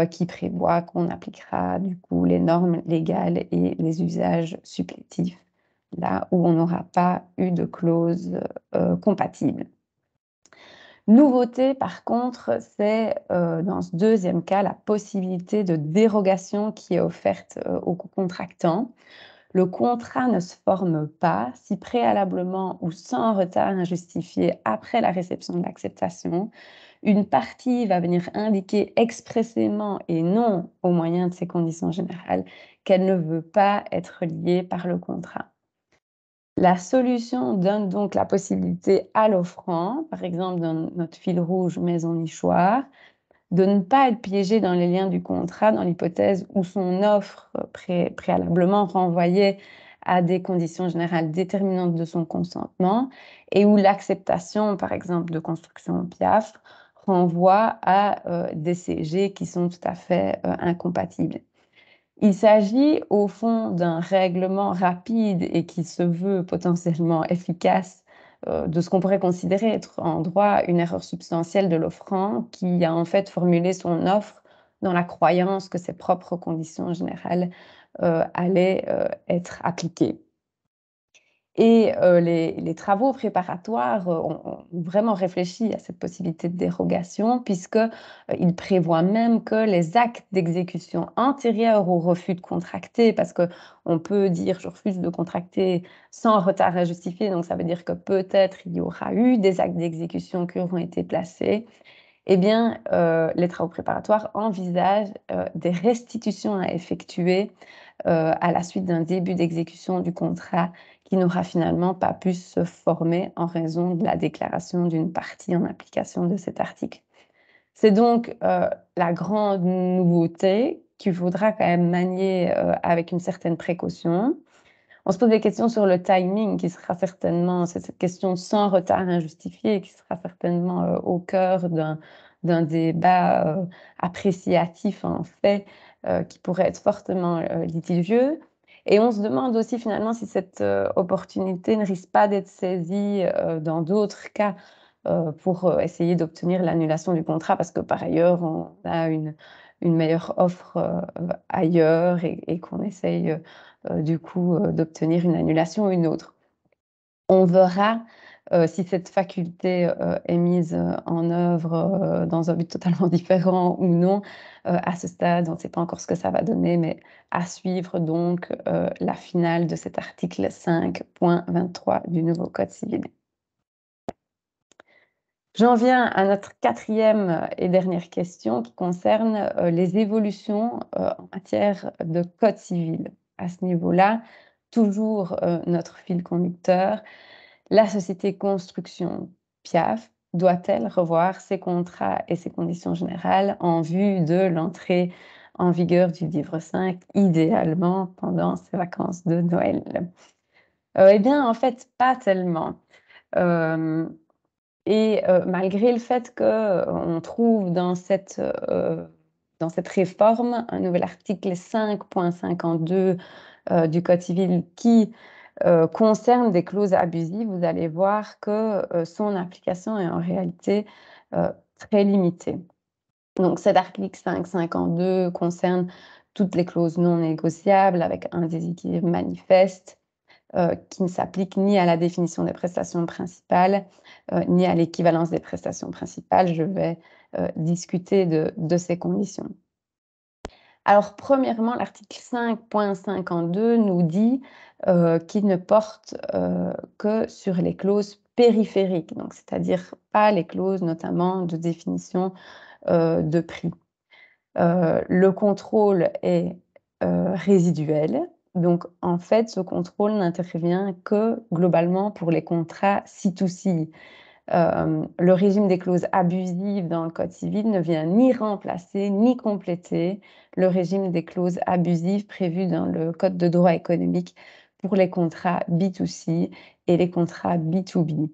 qui prévoit qu'on appliquera du coup les normes légales et les usages supplétifs là où on n'aura pas eu de clause compatible. Nouveauté, par contre, c'est dans ce deuxième cas la possibilité de dérogation qui est offerte aux contractants. Le contrat ne se forme pas si préalablement ou sans retard injustifié après la réception de l'acceptation, une partie va venir indiquer expressément et non au moyen de ses conditions générales qu'elle ne veut pas être liée par le contrat. La solution donne donc la possibilité à l'offrant, par exemple dans notre fil rouge maison nichoir, de ne pas être piégé dans les liens du contrat dans l'hypothèse où son offre préalablement renvoyait à des conditions générales déterminantes de son consentement et où l'acceptation, par exemple, de construction PIAF renvoie à des CG qui sont tout à fait incompatibles. Il s'agit au fond d'un règlement rapide et qui se veut potentiellement efficace de ce qu'on pourrait considérer être en droit une erreur substantielle de l'offrant qui a en fait formulé son offre dans la croyance que ses propres conditions générales allaient être appliquées. Et les travaux préparatoires ont vraiment réfléchi à cette possibilité de dérogation puisqu'ils prévoient même que les actes d'exécution antérieurs au refus de contracter, parce qu'on peut dire « je refuse de contracter sans retard injustifié », donc ça veut dire que peut-être il y aura eu des actes d'exécution qui auront été placés, eh bien, les travaux préparatoires envisagent des restitutions à effectuer à la suite d'un début d'exécution du contrat qui n'aura finalement pas pu se former en raison de la déclaration d'une partie en application de cet article. C'est donc la grande nouveauté qu'il faudra quand même manier avec une certaine précaution. On se pose des questions sur le timing qui sera certainement, c'est cette question sans retard injustifié qui sera certainement au cœur d'un débat appréciatif en fait qui pourrait être fortement litigieux. Et on se demande aussi finalement si cette opportunité ne risque pas d'être saisie dans d'autres cas pour essayer d'obtenir l'annulation du contrat parce que par ailleurs on a une meilleure offre ailleurs et qu'on essaye du coup d'obtenir une annulation ou une autre. On verra si cette faculté est mise en œuvre dans un but totalement différent ou non. À ce stade, on ne sait pas encore ce que ça va donner, mais à suivre donc la finale de cet article 5.23 du nouveau Code civil. J'en viens à notre quatrième et dernière question qui concerne les évolutions en matière de Code civil. À ce niveau-là, toujours notre fil conducteur, la société construction PIAF doit-elle revoir ses contrats et ses conditions générales en vue de l'entrée en vigueur du livre 5, idéalement pendant ses vacances de Noël? Eh bien, en fait, pas tellement. Et malgré le fait qu'on trouve dans cette réforme un nouvel article 5.52 du Code civil qui concerne des clauses abusives, vous allez voir que son application est en réalité très limitée. Donc cet article 5.52 concerne toutes les clauses non négociables avec un déséquilibre manifeste qui ne s'applique ni à la définition des prestations principales, ni à l'équivalence des prestations principales. Je vais discuter de ces conditions. Alors, premièrement, l'article 5.52 nous dit qu'il ne porte que sur les clauses périphériques, donc c'est-à-dire pas les clauses notamment de définition de prix. Le contrôle est résiduel. Donc, en fait, ce contrôle n'intervient que globalement pour les contrats C2C. Le régime des clauses abusives dans le Code civil ne vient ni remplacer ni compléter le régime des clauses abusives prévues dans le Code de droit économique pour les contrats B2C et les contrats B2B.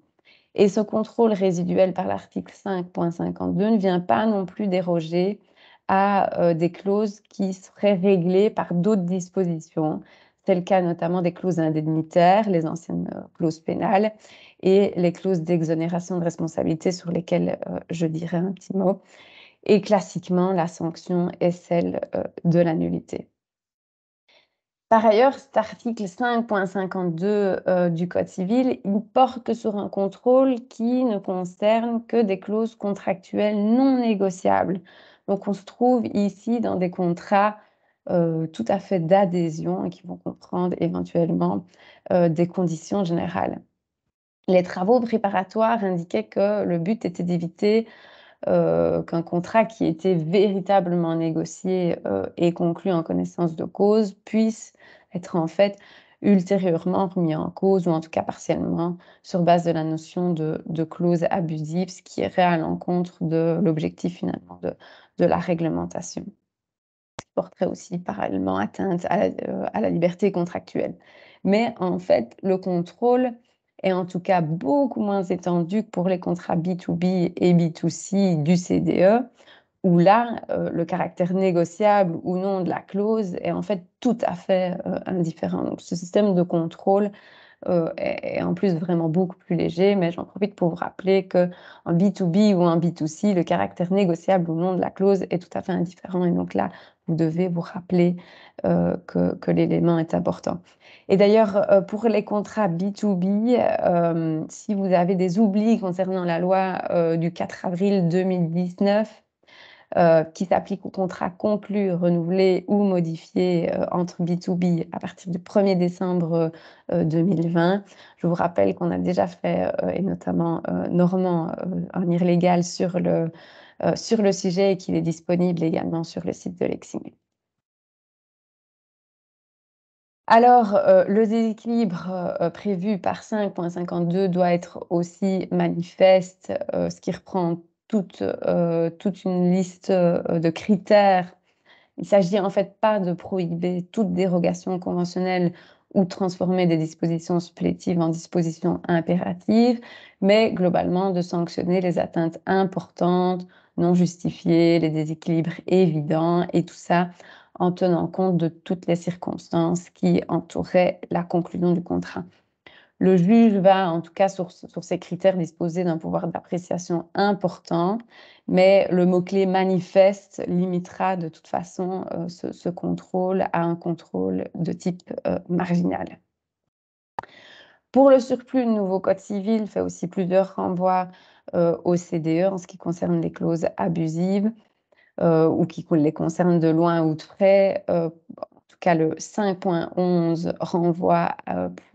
Et ce contrôle résiduel par l'article 5.52 ne vient pas non plus déroger à des clauses qui seraient réglées par d'autres dispositions. C'est le cas notamment des clauses indemnitaires, les anciennes clauses pénales et les clauses d'exonération de responsabilité sur lesquelles je dirai un petit mot. Et classiquement, la sanction est celle de la nullité. Par ailleurs, cet article 5.52 du Code civil, il porte sur un contrôle qui ne concerne que des clauses contractuelles non négociables. Donc, on se trouve ici dans des contrats tout à fait d'adhésion et qui vont comprendre éventuellement des conditions générales. Les travaux préparatoires indiquaient que le but était d'éviter qu'un contrat qui était véritablement négocié et conclu en connaissance de cause puisse être en fait ultérieurement remis en cause, ou en tout cas partiellement, sur base de la notion de clause abusive, ce qui irait à l'encontre de l'objectif finalement de la réglementation. Qui porterait aussi parallèlement atteinte à la liberté contractuelle. Mais en fait, le contrôle est en tout cas beaucoup moins étendu que pour les contrats B2B et B2C du CDE, où là, le caractère négociable ou non de la clause est en fait tout à fait indifférent. Donc ce système de contrôle est en plus vraiment beaucoup plus léger, mais j'en profite pour vous rappeler qu'en B2B ou en B2C, le caractère négociable ou non de la clause est tout à fait indifférent. Et donc là, vous devez vous rappeler que l'élément est important. Et d'ailleurs, pour les contrats B2B, si vous avez des oublis concernant la loi du 4 avril 2019, qui s'applique aux contrats conclus, renouvelés ou modifiés entre B2B à partir du 1er décembre 2020. Je vous rappelle qu'on a déjà fait, et notamment Normand, un irlégal sur le sujet, et qu'il est disponible également sur le site de Lexing. Alors, le déséquilibre prévu par 5.52 doit être aussi manifeste, ce qui reprend toute une liste de critères. Il s'agit en fait pas de prohiber toute dérogation conventionnelle ou transformer des dispositions supplétives en dispositions impératives, mais globalement de sanctionner les atteintes importantes, non justifiées, les déséquilibres évidents, et tout ça en tenant compte de toutes les circonstances qui entouraient la conclusion du contrat. Le juge va, en tout cas sur ces critères, disposer d'un pouvoir d'appréciation important, mais le mot-clé manifeste limitera de toute façon ce contrôle à un contrôle de type marginal. Pour le surplus, le nouveau Code civil fait aussi plusieurs renvois au CDE en ce qui concerne les clauses abusives ou qui les concernent de loin ou de près. En tout cas, le 5.11 renvoie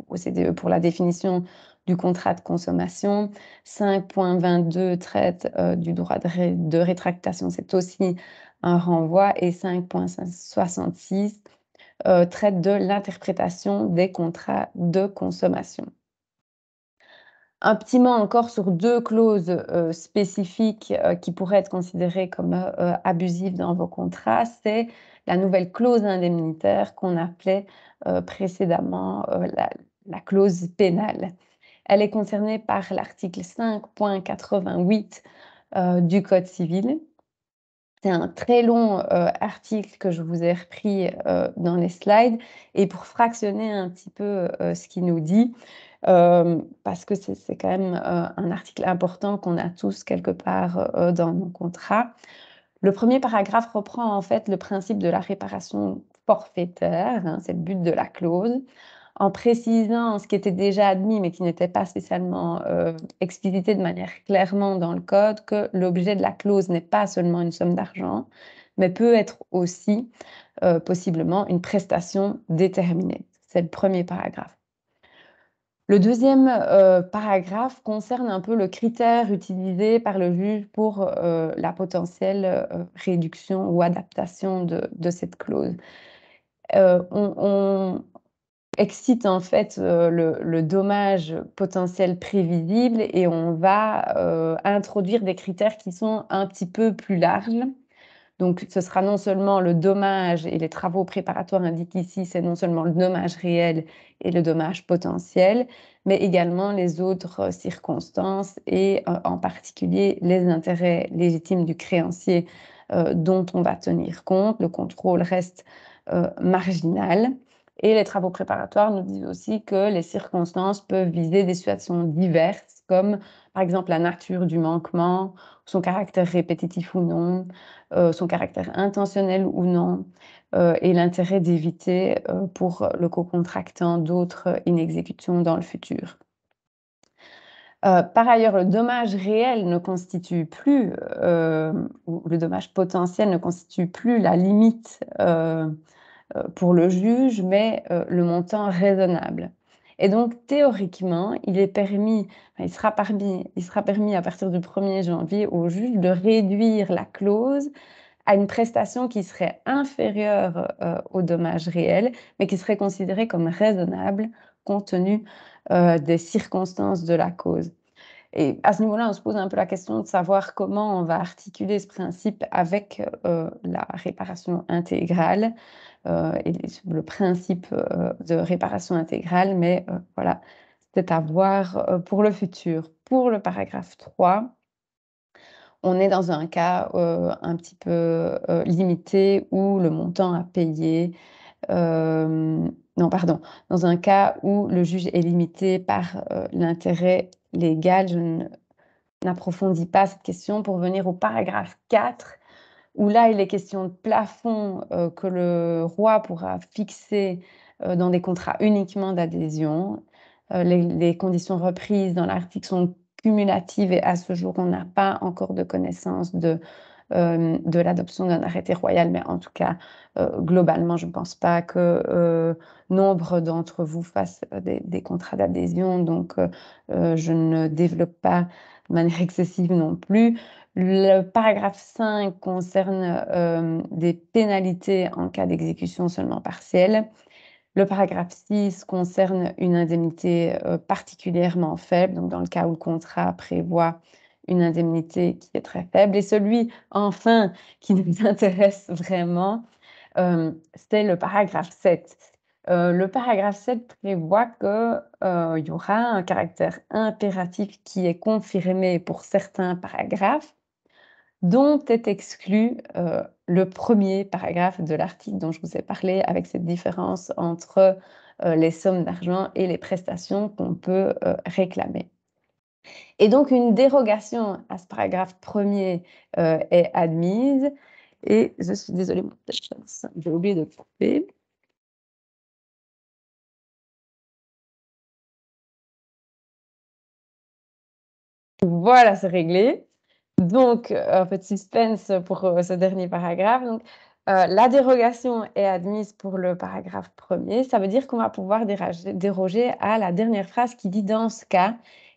au CDE pour la définition du contrat de consommation. 5.22 traite du droit de rétractation, c'est aussi un renvoi. Et 5.66 traite de l'interprétation des contrats de consommation. Un petit mot encore sur deux clauses spécifiques qui pourraient être considérées comme abusives dans vos contrats. C'est la nouvelle clause indemnitaire qu'on appelait précédemment la clause pénale. Elle est concernée par l'article 5.88 du Code civil. C'est un très long article que je vous ai repris dans les slides. Et pour fractionner un petit peu ce qu'il nous dit, parce que c'est quand même un article important qu'on a tous quelque part dans nos contrats. Le premier paragraphe reprend en fait le principe de la réparation forfaitaire, hein, c'est le but de la clause, en précisant ce qui était déjà admis mais qui n'était pas spécialement explicité de manière clairement dans le code, que l'objet de la clause n'est pas seulement une somme d'argent, mais peut être aussi possiblement une prestation déterminée. C'est le premier paragraphe. Le deuxième paragraphe concerne un peu le critère utilisé par le juge pour la potentielle réduction ou adaptation de cette clause. On excite en fait le dommage potentiel prévisible, et on va introduire des critères qui sont un petit peu plus larges. Donc, ce sera non seulement le dommage, et les travaux préparatoires indiquent ici, c'est non seulement le dommage réel et le dommage potentiel, mais également les autres circonstances, et en particulier les intérêts légitimes du créancier dont on va tenir compte. Le contrôle reste marginal. Et les travaux préparatoires nous disent aussi que les circonstances peuvent viser des situations diverses, comme par exemple la nature du manquement, son caractère répétitif ou non, son caractère intentionnel ou non, et l'intérêt d'éviter pour le co-contractant d'autres inexécutions dans le futur. Par ailleurs, le dommage réel ne constitue plus, ou le dommage potentiel ne constitue plus la limite pour le juge, mais le montant raisonnable. Et donc, théoriquement, il sera permis à partir du 1er janvier au juge de réduire la clause à une prestation qui serait inférieure au dommage réel, mais qui serait considérée comme raisonnable compte tenu des circonstances de la cause. Et à ce niveau-là, on se pose un peu la question de savoir comment on va articuler ce principe avec la réparation intégrale et le principe de réparation intégrale, mais voilà, c'est à voir pour le futur. Pour le paragraphe 3, on est dans un cas un petit peu limité où le montant à payer, non pardon, dans un cas où le juge est limité par l'intérêt légal. Je n'approfondis pas cette question pour venir au paragraphe 4, où là, il est question de plafond que le roi pourra fixer dans des contrats uniquement d'adhésion. Les conditions reprises dans l'article sont cumulatives et à ce jour, on n'a pas encore de connaissance de l'adoption d'un arrêté royal, mais en tout cas, globalement, je ne pense pas que nombre d'entre vous fassent des contrats d'adhésion, donc je ne développe pas de manière excessive non plus. Le paragraphe 5 concerne des pénalités en cas d'exécution seulement partielle. Le paragraphe 6 concerne une indemnité particulièrement faible, donc dans le cas où le contrat prévoit une indemnité qui est très faible. Et celui, enfin, qui nous intéresse vraiment, c'est le paragraphe 7. Le paragraphe 7 prévoit qu'il y aura un caractère impératif qui est confirmé pour certains paragraphes, dont est exclu le premier paragraphe de l'article dont je vous ai parlé, avec cette différence entre les sommes d'argent et les prestations qu'on peut réclamer. Et donc, une dérogation à ce paragraphe premier est admise. Et je suis désolée, j'ai oublié de couper. Voilà, c'est réglé. Donc, un peu de suspense pour ce dernier paragraphe. Donc, la dérogation est admise pour le paragraphe premier. Ça veut dire qu'on va pouvoir déroger à la dernière phrase qui dit, dans ce cas,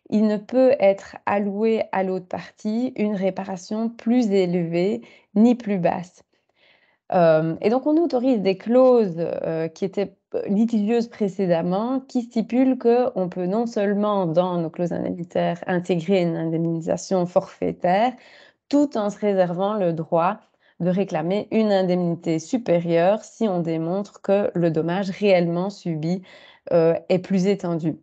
il ne peut être alloué à l'autre partie une réparation plus élevée ni plus basse. Et donc, on autorise des clauses qui étaient litigieuses précédemment, qui stipulent qu'on peut non seulement, dans nos clauses indemnitaires, intégrer une indemnisation forfaitaire, tout en se réservant le droit de réclamer une indemnité supérieure si on démontre que le dommage réellement subi est plus étendu.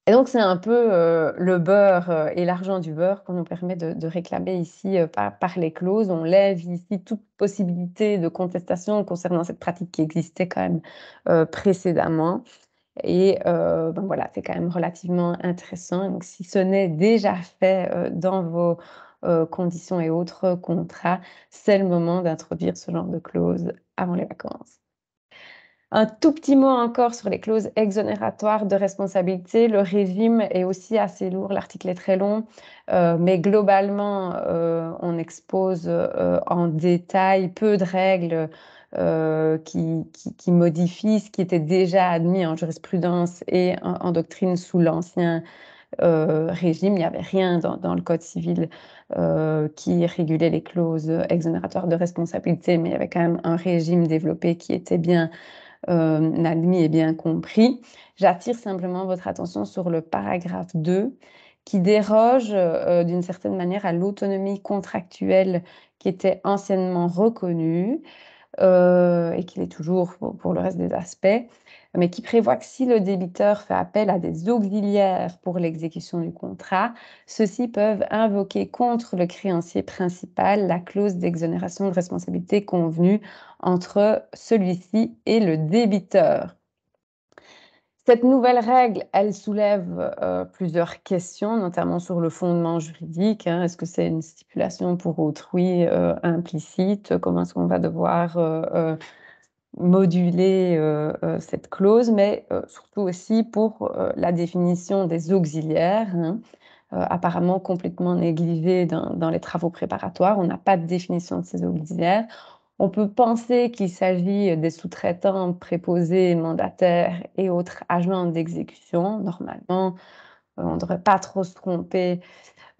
Et donc, c'est un peu le beurre et l'argent du beurre qu'on nous permet de réclamer ici par les clauses. On lève ici toute possibilité de contestation concernant cette pratique qui existait quand même précédemment. Et ben voilà, c'est quand même relativement intéressant. Donc, si ce n'est déjà fait dans vos conditions et autres contrats, c'est le moment d'introduire ce genre de clause avant les vacances. Un tout petit mot encore sur les clauses exonératoire de responsabilité. Le régime est aussi assez lourd, l'article est très long, mais globalement, on expose en détail peu de règles qui modifient ce qui était déjà admis en jurisprudence et en doctrine sous l'ancien régime. Il n'y avait rien dans le Code civil qui régulait les clauses exonératoires de responsabilité, mais il y avait quand même un régime développé qui était bien admis et bien compris. J'attire simplement votre attention sur le paragraphe 2 qui déroge d'une certaine manière à l'autonomie contractuelle qui était anciennement reconnue et qui l'est toujours pour le reste des aspects, mais qui prévoit que si le débiteur fait appel à des auxiliaires pour l'exécution du contrat, ceux-ci peuvent invoquer contre le créancier principal la clause d'exonération de responsabilité convenue entre celui-ci et le débiteur. Cette nouvelle règle, elle soulève plusieurs questions, notamment sur le fondement juridique. Est-ce que c'est une stipulation pour autrui implicite? Comment est-ce qu'on va devoir moduler cette clause? Mais surtout aussi pour la définition des auxiliaires, apparemment complètement négligée dans les travaux préparatoires. On n'a pas de définition de ces auxiliaires. On peut penser qu'il s'agit des sous-traitants, préposés, mandataires et autres agents d'exécution. Normalement, on ne devrait pas trop se tromper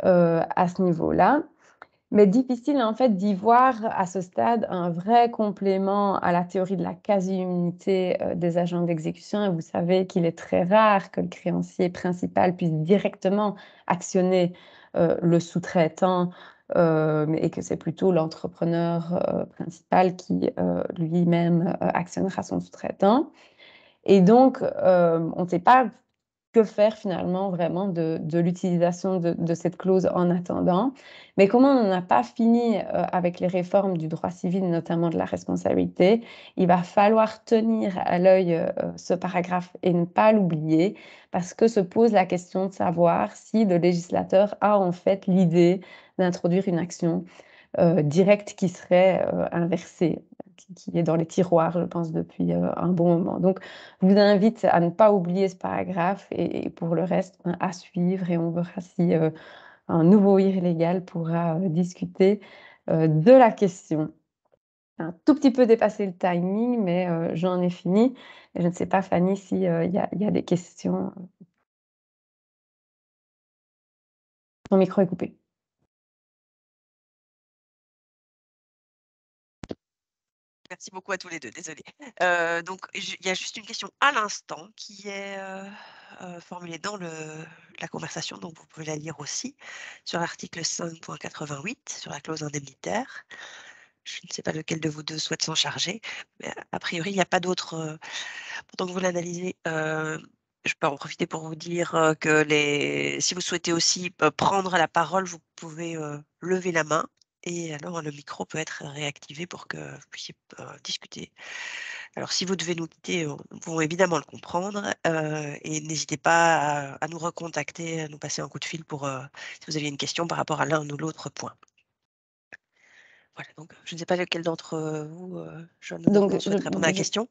à ce niveau-là. Mais difficile en fait d'y voir à ce stade un vrai complément à la théorie de la quasi-immunité des agents d'exécution. Et vous savez qu'il est très rare que le créancier principal puisse directement actionner le sous-traitant et que c'est plutôt l'entrepreneur principal qui lui-même actionnera son sous-traitant. Et donc, on ne sait pas que faire finalement vraiment de l'utilisation de cette clause en attendant. Mais comme on n'a pas fini avec les réformes du droit civil, notamment de la responsabilité, il va falloir tenir à l'œil ce paragraphe et ne pas l'oublier, parce que se pose la question de savoir si le législateur a en fait l'idée d'introduire une action directe qui serait inversée, qui est dans les tiroirs, je pense, depuis un bon moment. Donc, je vous invite à ne pas oublier ce paragraphe et pour le reste, à suivre et on verra si un nouveau illégal pourra discuter de la question. Un tout petit peu dépassé le timing, mais j'en ai fini. Et je ne sais pas, Fanny, s'il y a des questions. Ton micro est coupé. Merci beaucoup à tous les deux, désolée. Donc, il y a juste une question à l'instant qui est formulée dans la conversation, donc vous pouvez la lire aussi, sur l'article 5.88, sur la clause indemnitaire. Je ne sais pas lequel de vous deux souhaite s'en charger, mais a priori, il n'y a pas d'autre. Pendant que vous l'analysez, je peux en profiter pour vous dire que si vous souhaitez aussi prendre la parole, vous pouvez lever la main. Et alors, le micro peut être réactivé pour que vous puissiez discuter. Alors, si vous devez nous quitter, nous pouvons évidemment le comprendre. Et n'hésitez pas à nous recontacter, à nous passer un coup de fil si vous aviez une question par rapport à l'un ou l'autre point. Voilà, donc je ne sais pas lequel d'entre vous, Jeanne ou Normand, souhaite répondre à la question.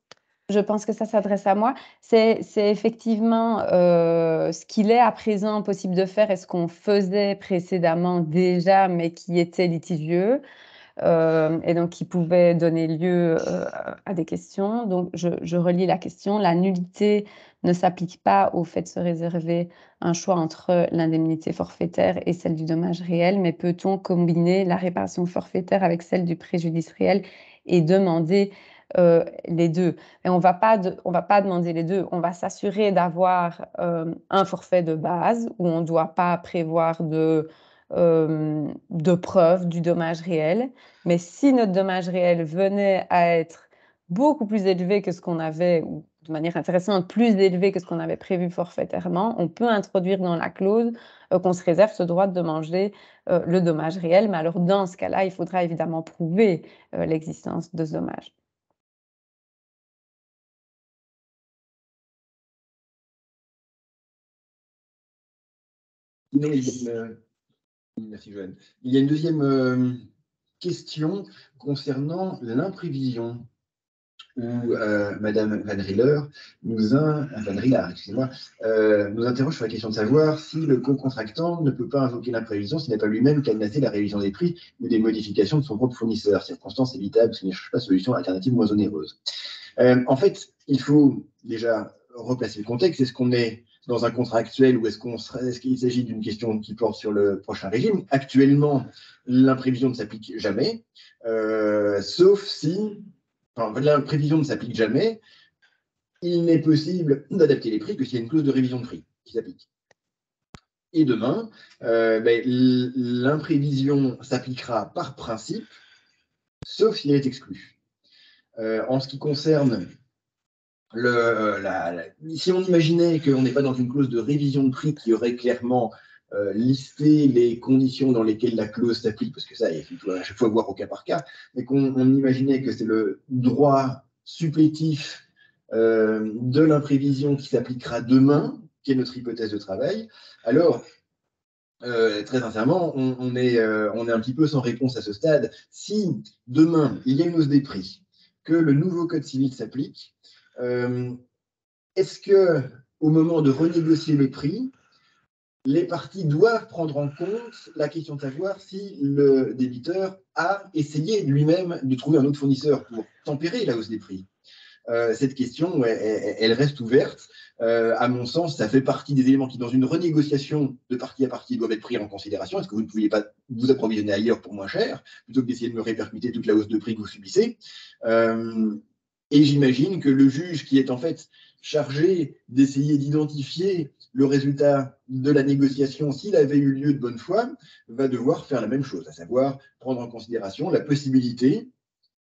Je pense que ça s'adresse à moi. C'est effectivement ce qu'il est à présent possible de faire et ce qu'on faisait précédemment déjà, mais qui était litigieux et donc qui pouvait donner lieu à des questions. Donc, je relis la question. La nullité ne s'applique pas au fait de se réserver un choix entre l'indemnité forfaitaire et celle du dommage réel, mais peut-on combiner la réparation forfaitaire avec celle du préjudice réel et demander les deux? Et on va pas demander les deux. On va s'assurer d'avoir un forfait de base où on ne doit pas prévoir de preuve du dommage réel. Mais si notre dommage réel venait à être beaucoup plus élevé que ce qu'on avait, ou de manière intéressante, plus élevé que ce qu'on avait prévu forfaitairement, on peut introduire dans la clause qu'on se réserve ce droit de demander le dommage réel. Mais alors, dans ce cas-là, il faudra évidemment prouver l'existence de ce dommage. Non, merci Joanne. Il y a une deuxième question concernant l'imprévision, où Madame Van Riller nous interroge sur la question de savoir si le co-contractant ne peut pas invoquer l'imprévision s'il n'a pas lui-même cadenassé la révision des prix ou des modifications de son propre fournisseur, circonstance évitable s'il ne cherche pas solution alternative moins onéreuse. En fait, il faut déjà replacer le contexte. Est-ce qu'on est dans un contrat actuel ou est-ce qu'il s'agit d'une question qui porte sur le prochain régime? Actuellement, l'imprévision ne s'applique jamais, sauf si, enfin, l'imprévision ne s'applique jamais. Il n'est possible d'adapter les prix que s'il y a une clause de révision de prix qui s'applique. Et demain, l'imprévision s'appliquera par principe, sauf si elle est exclue. En ce qui concerne si on imaginait qu'on n'est pas dans une clause de révision de prix qui aurait clairement listé les conditions dans lesquelles la clause s'applique, parce que ça, il faut à chaque fois voir au cas par cas, mais qu'on imaginait que c'est le droit supplétif de l'imprévision qui s'appliquera demain, qui est notre hypothèse de travail, alors très sincèrement, on est un petit peu sans réponse à ce stade. Si demain, il y a une hausse des prix, que le nouveau code civil s'applique, est-ce que, au moment de renégocier les prix, les parties doivent prendre en compte la question de savoir si le débiteur a essayé lui-même de trouver un autre fournisseur pour tempérer la hausse des prix? Cette question, elle reste ouverte. à mon sens, ça fait partie des éléments qui, dans une renégociation de partie à partie, doivent être pris en considération. Est-ce que vous ne pouviez pas vous approvisionner ailleurs pour moins cher, plutôt que d'essayer de me répercuter toute la hausse de prix que vous subissez? Et j'imagine que le juge qui est en fait chargé d'essayer d'identifier le résultat de la négociation, s'il avait eu lieu de bonne foi, va devoir faire la même chose, à savoir prendre en considération la possibilité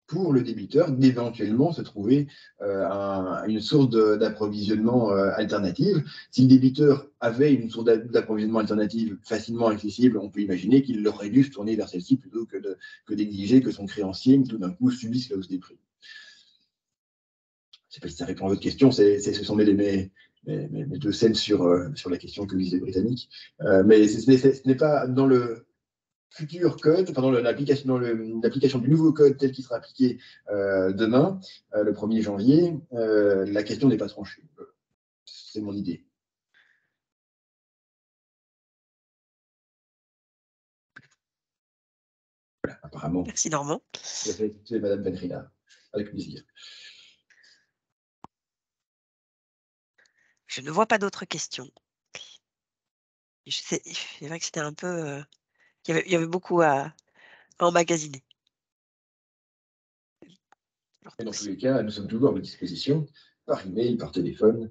pour le débiteur d'éventuellement se trouver une source d'approvisionnement alternative. Si le débiteur avait une source d'approvisionnement alternative facilement accessible, on peut imaginer qu'il aurait dû se tourner vers celle-ci plutôt que d'exiger que son créancier, tout d'un coup, subisse la hausse des prix. Je ne sais pas si ça répond à votre question, ce sont mes 2 cents sur la question que visait les Britanniques. Mais ce n'est pas dans le futur code, enfin dans l'application du nouveau code tel qu'il sera appliqué demain, le 1er janvier, la question n'est pas tranchée. C'est mon idée. Voilà, apparemment. Merci Normand. C'est Madame Benrina, avec plaisir. Je ne vois pas d'autres questions. C'est vrai que c'était un peu... il y avait beaucoup à emmagasiner. Et dans tous les cas, nous sommes toujours à votre disposition, par email, par téléphone.